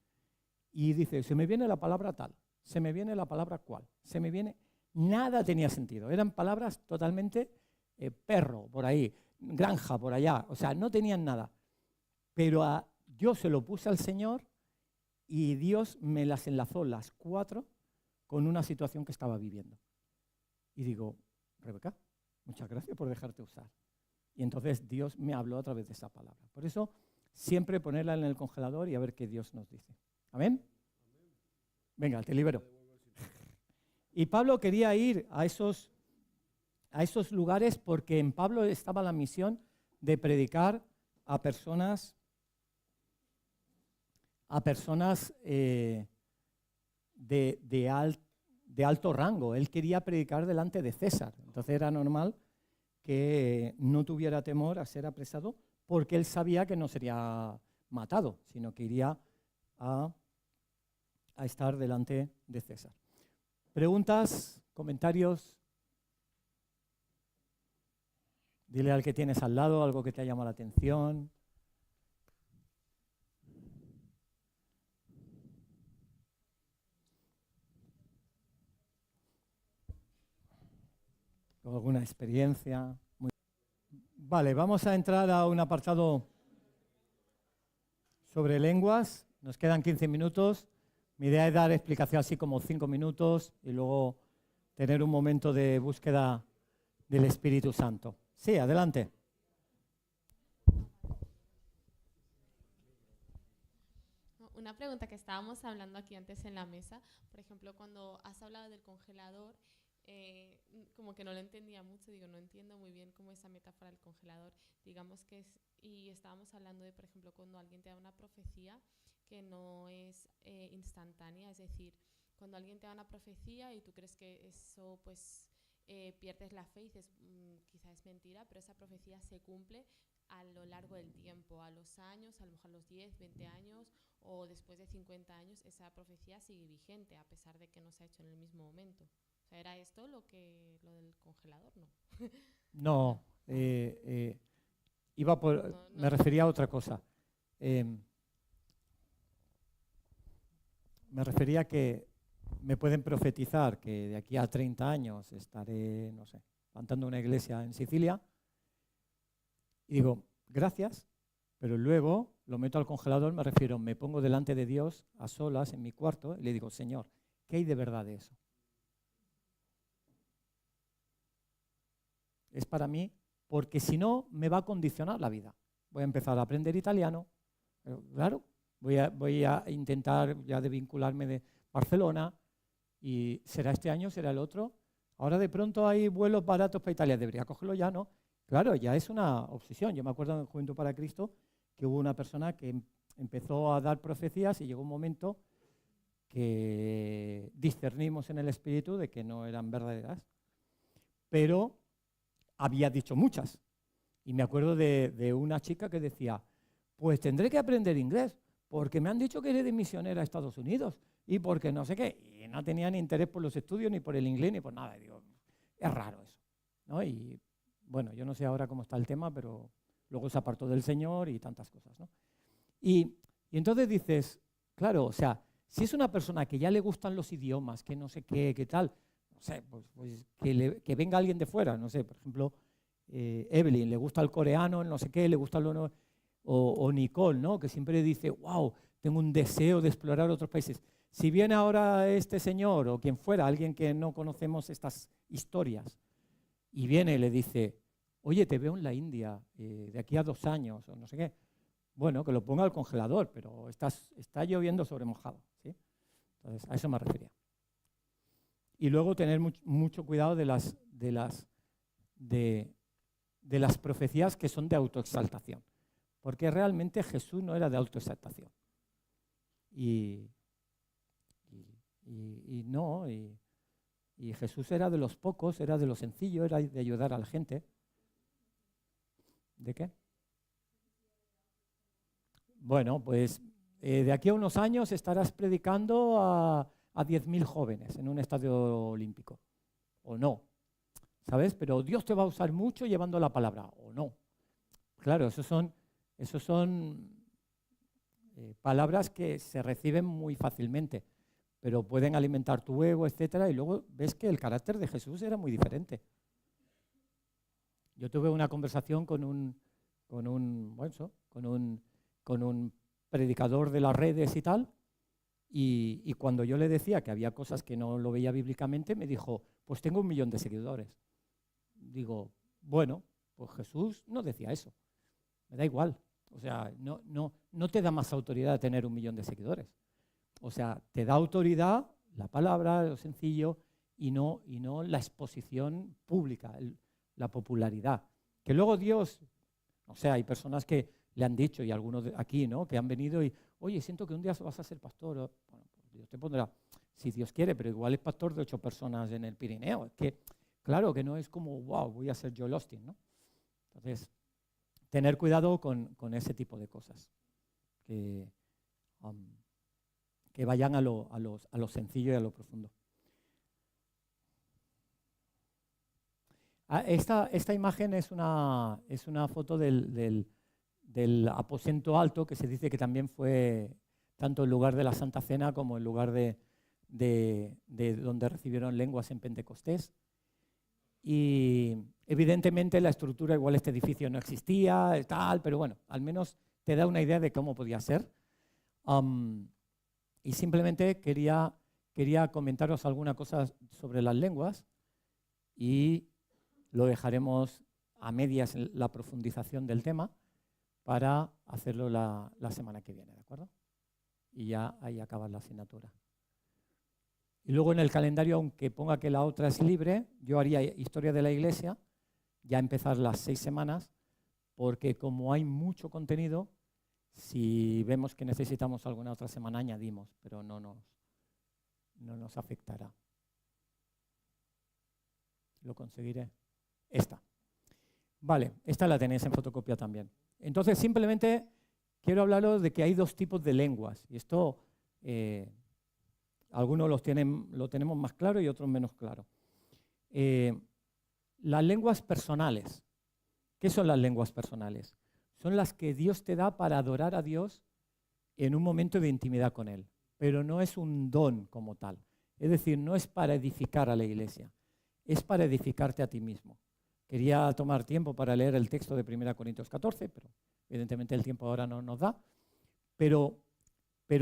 Y dice, se me viene la palabra tal, se me viene la palabra cual, nada tenía sentido. Eran palabras totalmente perro por ahí, granja por allá, o sea, no tenían nada. Pero yo se lo puse al Señor y Dios me las enlazó las 4 con una situación que estaba viviendo. Y digo, Rebeca, muchas gracias por dejarte usar. Y entonces Dios me habló a través de esa palabra. Por eso, siempre ponerla en el congelador y a ver qué Dios nos dice. ¿Amén? Venga, te libero. Y Pablo quería ir a esos lugares porque en Pablo estaba la misión de predicar a personas de alto rango. Él quería predicar delante de César. Entonces era normal que no tuviera temor a ser apresado porque él sabía que no sería matado, sino que iría a estar delante de César. ¿Preguntas? ¿Comentarios? Dile al que tienes al lado algo que te ha llamado la atención. ¿Alguna experiencia? Vale, vamos a entrar a un apartado sobre lenguas. Nos quedan 15 minutos. Mi idea es dar explicación así como 5 minutos y luego tener un momento de búsqueda del Espíritu Santo. Sí, adelante. Una pregunta que estábamos hablando aquí antes en la mesa, por ejemplo, cuando has hablado del congelador, como que no lo entendía mucho, no entiendo muy bien cómo esa metáfora del congelador, digamos que es, y estábamos hablando de, por ejemplo, cuando alguien te da una profecía que no es instantánea, es decir, cuando alguien te da una profecía y tú crees que eso, pues, pierdes la fe y dices, quizás es mentira, pero esa profecía se cumple a lo largo del tiempo, a los años, a lo mejor a los 10, 20 años o después de 50 años, esa profecía sigue vigente a pesar de que no se ha hecho en el mismo momento. O sea, ¿era esto lo del congelador? No. No, me refería a otra cosa. Me refería que me pueden profetizar que de aquí a 30 años estaré, no sé, plantando una iglesia en Sicilia. Y digo, gracias, pero luego lo meto al congelador, me refiero, me pongo delante de Dios a solas en mi cuarto y le digo, Señor, ¿qué hay de verdad de eso? Es para mí, porque si no, me va a condicionar la vida. Voy a empezar a aprender italiano, pero claro, voy a intentar ya desvincularme de Barcelona y será este año, será el otro. Ahora de pronto hay vuelos baratos para Italia, debería cogerlo ya, ¿no? Claro, ya es una obsesión. Yo me acuerdo en Juventud para Cristo que hubo una persona que empezó a dar profecías y llegó un momento que discernimos en el espíritu de que no eran verdaderas, pero había dicho muchas. Y me acuerdo de una chica que decía, pues tendré que aprender inglés, porque me han dicho que iré de misionera a Estados Unidos, y porque no sé qué, y no tenía ni interés por los estudios, ni por el inglés, ni por nada. Y digo, es raro eso, ¿no? Y bueno, yo no sé ahora cómo está el tema, pero luego se apartó del Señor y tantas cosas, ¿no? Y entonces dices, claro, o sea, si es una persona que ya le gustan los idiomas, que no sé qué tal, no sé, pues que venga alguien de fuera, no sé, por ejemplo, Evelyn, le gusta el coreano, no sé qué, le gusta o Nicole, ¿no? Que siempre dice, wow, tengo un deseo de explorar otros países. Si viene ahora este señor o quien fuera, alguien que no conocemos estas historias, y viene y le dice, oye, te veo en la India de aquí a 2 años, o no sé qué, bueno, que lo ponga al congelador, pero está lloviendo sobre mojado, ¿sí? Entonces, a eso me refería. Y luego tener mucho cuidado de las profecías que son de autoexaltación, porque realmente Jesús no era de autoexaltación. Y Jesús era de los pocos, era de lo sencillo, era de ayudar a la gente. ¿De qué? Bueno, pues de aquí a unos años estarás predicando a 10.000 jóvenes en un estadio olímpico, o no, ¿sabes? Pero Dios te va a usar mucho llevando la palabra, o no. Claro, esos son palabras que se reciben muy fácilmente, pero pueden alimentar tu ego, etcétera, y luego ves que el carácter de Jesús era muy diferente. Yo tuve una conversación con un predicador de las redes y tal, y cuando yo le decía que había cosas que no lo veía bíblicamente, me dijo, pues tengo 1 millón de seguidores. Digo, bueno, pues Jesús no decía eso, me da igual. O sea, no te da más autoridad tener 1 millón de seguidores. O sea, te da autoridad la palabra, lo sencillo, y no la exposición pública, la popularidad. Que luego Dios, o sea, hay personas que le han dicho, y algunos aquí, ¿no?, que han venido y, oye, siento que un día vas a ser pastor. Bueno, pues Dios te pondrá, si Dios quiere, pero igual es pastor de 8 personas en el Pirineo. Es que, claro, que no es como, wow, voy a ser Joel Osteen, ¿no? Entonces, tener cuidado con ese tipo de cosas, que vayan a lo sencillo y a lo profundo. Esta imagen es una foto del aposento alto, que se dice que también fue tanto el lugar de la Santa Cena como el lugar de donde recibieron lenguas en Pentecostés. Y evidentemente la estructura, igual este edificio no existía, tal, pero bueno, al menos te da una idea de cómo podía ser. Y simplemente quería comentaros alguna cosa sobre las lenguas y lo dejaremos a medias en la profundización del tema para hacerlo la semana que viene, ¿de acuerdo? Y ya ahí acaba la asignatura. Y luego en el calendario, aunque ponga que la otra es libre, yo haría historia de la iglesia, ya empezar las 6 semanas, porque como hay mucho contenido, si vemos que necesitamos alguna otra semana, añadimos, pero no nos afectará. Lo conseguiré. Esta. Vale, esta la tenéis en fotocopia también. Entonces, simplemente quiero hablaros de que hay 2 tipos de lenguas. Y esto Algunos lo tenemos más claro y otros menos claro. Las lenguas personales. ¿Qué son las lenguas personales? Son las que Dios te da para adorar a Dios en un momento de intimidad con Él, pero no es un don como tal. Es decir, no es para edificar a la iglesia, es para edificarte a ti mismo. Quería tomar tiempo para leer el texto de 1 Corintios 14, pero evidentemente el tiempo ahora no nos da. Pero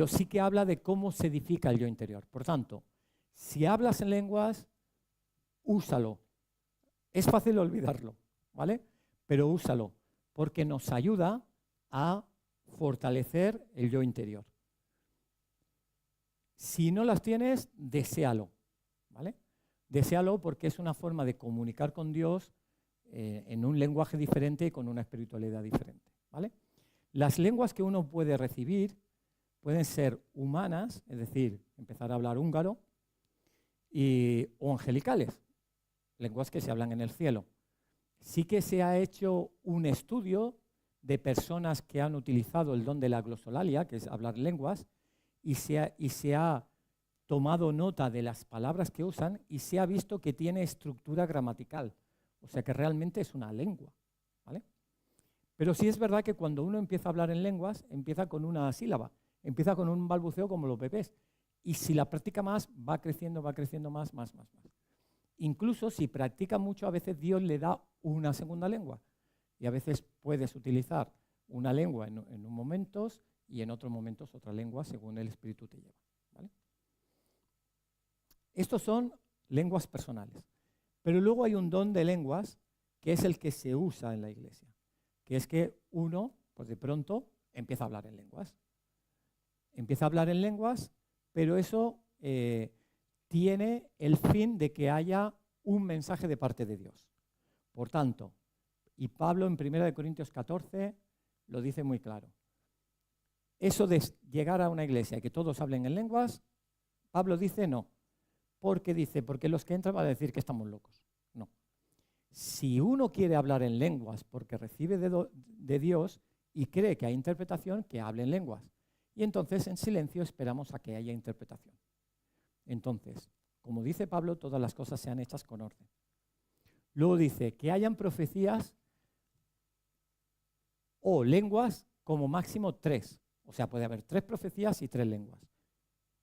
sí que habla de cómo se edifica el yo interior. Por tanto, si hablas en lenguas, úsalo. Es fácil olvidarlo, ¿vale? Pero úsalo, porque nos ayuda a fortalecer el yo interior. Si no las tienes, deséalo, ¿vale? Deséalo porque es una forma de comunicar con Dios en un lenguaje diferente y con una espiritualidad diferente, ¿vale? Las lenguas que uno puede recibir pueden ser humanas, es decir, empezar a hablar húngaro, o angelicales, lenguas que se hablan en el cielo. Sí que se ha hecho un estudio de personas que han utilizado el don de la glosolalia, que es hablar lenguas, y se ha tomado nota de las palabras que usan y se ha visto que tiene estructura gramatical, o sea que realmente es una lengua, ¿vale? Pero sí es verdad que cuando uno empieza a hablar en lenguas, empieza con una sílaba, empieza con un balbuceo como los bebés, y si la practica más, va creciendo más. Incluso si practica mucho, a veces Dios le da una segunda lengua, y a veces puedes utilizar una lengua en un momentos y en otros momentos otra lengua según el Espíritu te lleva, ¿vale? Estos son lenguas personales. Pero luego hay un don de lenguas que es el que se usa en la iglesia, que es que uno, pues de pronto, empieza a hablar en lenguas. Empieza a hablar en lenguas, pero eso tiene el fin de que haya un mensaje de parte de Dios. Por tanto, y Pablo en 1 Corintios 14 lo dice muy claro, eso de llegar a una iglesia y que todos hablen en lenguas, Pablo dice no. Porque los que entran van a decir que estamos locos. No. Si uno quiere hablar en lenguas porque recibe de Dios y cree que hay interpretación, que hable en lenguas. Y entonces en silencio esperamos a que haya interpretación. Entonces, como dice Pablo, todas las cosas sean hechas con orden. Luego dice que hayan profecías o lenguas como máximo 3. O sea, puede haber 3 profecías y 3 lenguas.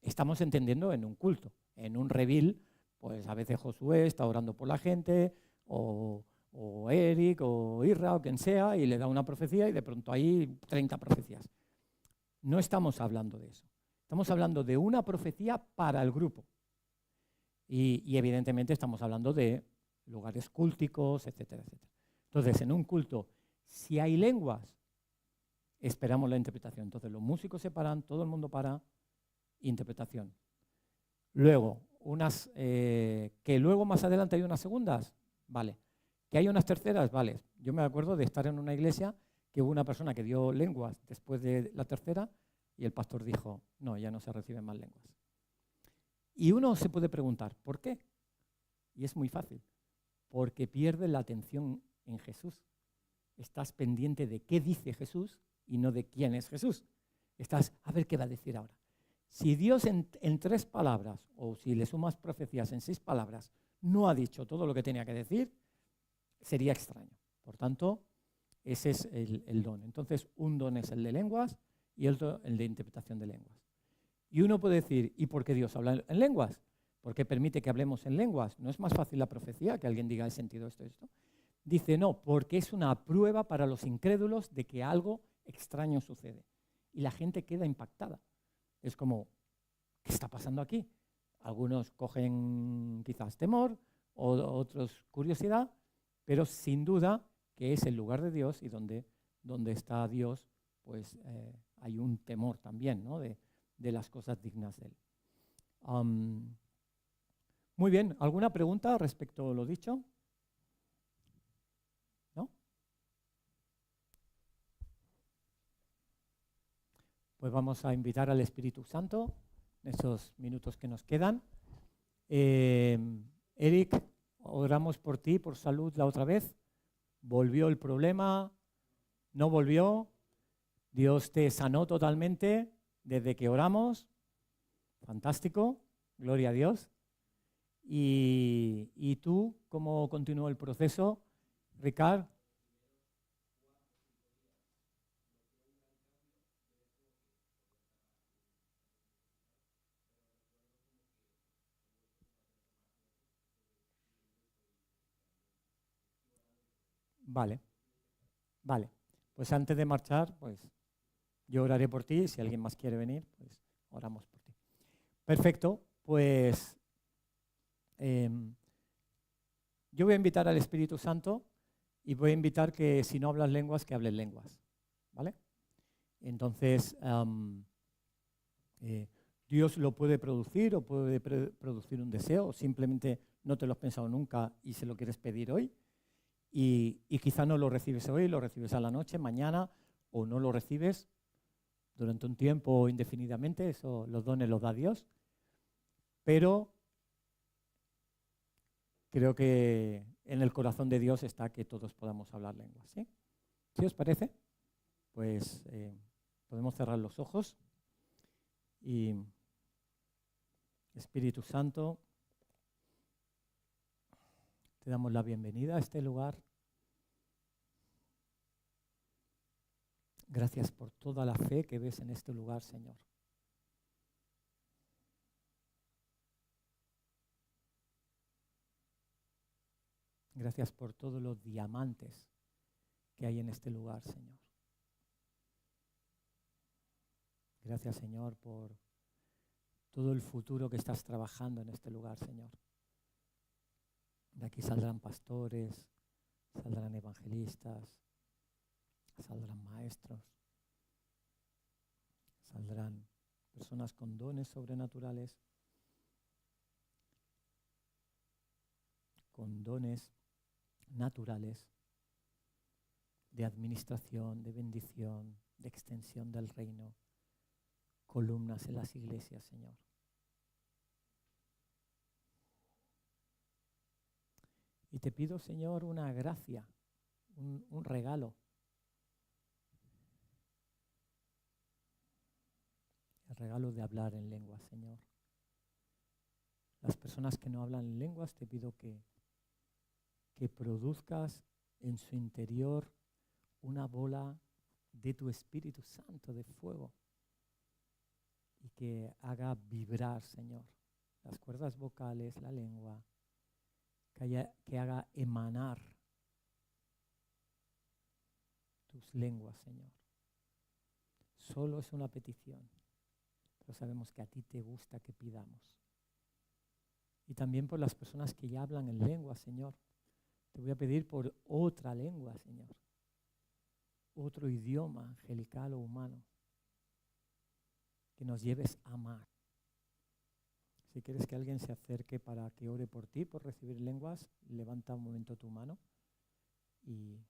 Estamos entendiendo en un culto. En un revil, pues a veces Josué está orando por la gente, o Eric, o Isra, o quien sea, y le da una profecía y de pronto hay 30 profecías. No estamos hablando de eso. Estamos hablando de una profecía para el grupo. Y evidentemente estamos hablando de lugares cúlticos, etcétera, etcétera. Entonces, en un culto, si hay lenguas, esperamos la interpretación. Entonces, los músicos se paran, todo el mundo para, interpretación. Luego, que luego más adelante hay unas segundas, vale. Que hay unas terceras, vale. Yo me acuerdo de estar en una iglesia que hubo una persona que dio lenguas después de la tercera y el pastor dijo, no, ya no se reciben más lenguas. Y uno se puede preguntar, ¿por qué? Y es muy fácil, porque pierdes la atención en Jesús. Estás pendiente de qué dice Jesús y no de quién es Jesús. Estás, a ver qué va a decir ahora. Si Dios en 3 palabras, o si le sumas profecías en 6 palabras, no ha dicho todo lo que tenía que decir, sería extraño. Por tanto, ese es el don. Entonces, un don es el de lenguas y otro el de interpretación de lenguas. Y uno puede decir, ¿y por qué Dios habla en lenguas? ¿Por qué permite que hablemos en lenguas? ¿No es más fácil la profecía que alguien diga el sentido de esto? Dice, no, porque es una prueba para los incrédulos de que algo extraño sucede. Y la gente queda impactada. Es como, ¿qué está pasando aquí? Algunos cogen quizás temor, otros curiosidad, pero sin duda que es el lugar de Dios y donde está Dios, pues hay un temor también, ¿no? de las cosas dignas de Él. Muy bien, ¿alguna pregunta respecto a lo dicho? ¿No? Pues vamos a invitar al Espíritu Santo en esos minutos que nos quedan. Eric, oramos por ti, por salud la otra vez. ¿Volvió el problema? ¿No volvió? ¿Dios te sanó totalmente desde que oramos? Fantástico. Gloria a Dios. ¿Y tú cómo continuó el proceso, Ricard? Vale, vale. Pues antes de marchar, pues yo oraré por ti. Si alguien más quiere venir, pues oramos por ti. Perfecto, pues yo voy a invitar al Espíritu Santo y voy a invitar que si no hablas lenguas, que hables lenguas, ¿vale? Entonces, Dios lo puede producir o puede producir un deseo, o simplemente no te lo has pensado nunca y se lo quieres pedir hoy. Y quizá no lo recibes hoy, lo recibes a la noche, mañana, o no lo recibes durante un tiempo indefinidamente, eso, los dones los da Dios. Pero creo que en el corazón de Dios está que todos podamos hablar lenguas, ¿sí? ¿Sí os parece? Pues podemos cerrar los ojos y Espíritu Santo, te damos la bienvenida a este lugar. Gracias por toda la fe que ves en este lugar, Señor. Gracias por todos los diamantes que hay en este lugar, Señor. Gracias, Señor, por todo el futuro que estás trabajando en este lugar, Señor. De aquí saldrán pastores, saldrán evangelistas, saldrán maestros, saldrán personas con dones sobrenaturales, con dones naturales de administración, de bendición, de extensión del reino, columnas en las iglesias, Señor. Y te pido, Señor, una gracia, un regalo. El regalo de hablar en lenguas, Señor. Las personas que no hablan en lenguas, te pido que produzcas en su interior una bola de tu Espíritu Santo de fuego y que haga vibrar, Señor, las cuerdas vocales, la lengua, que haga emanar tus lenguas, Señor. Solo es una petición, pero sabemos que a ti te gusta que pidamos. Y también por las personas que ya hablan en lenguas, Señor. Te voy a pedir por otra lengua, Señor. Otro idioma angelical o humano. Que nos lleves a amar. Si quieres que alguien se acerque para que ore por ti, por recibir lenguas, levanta un momento tu mano y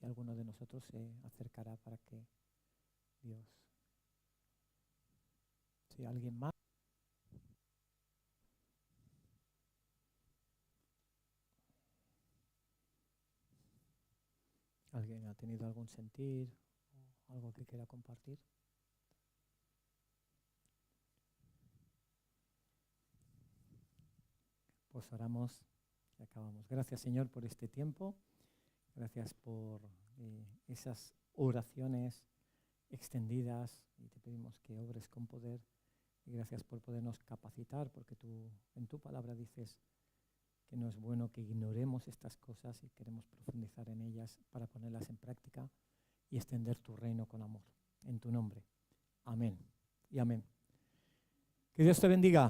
alguno de nosotros se acercará para que Dios... Si alguien más. ¿Alguien ha tenido algún sentir o algo que quiera compartir? Pues oramos y acabamos. Gracias, Señor, por este tiempo. Gracias por esas oraciones extendidas y te pedimos que obres con poder. Y gracias por podernos capacitar, porque tú en tu palabra dices que no es bueno que ignoremos estas cosas y queremos profundizar en ellas para ponerlas en práctica y extender tu reino con amor. En tu nombre. Amén y amén. Que Dios te bendiga.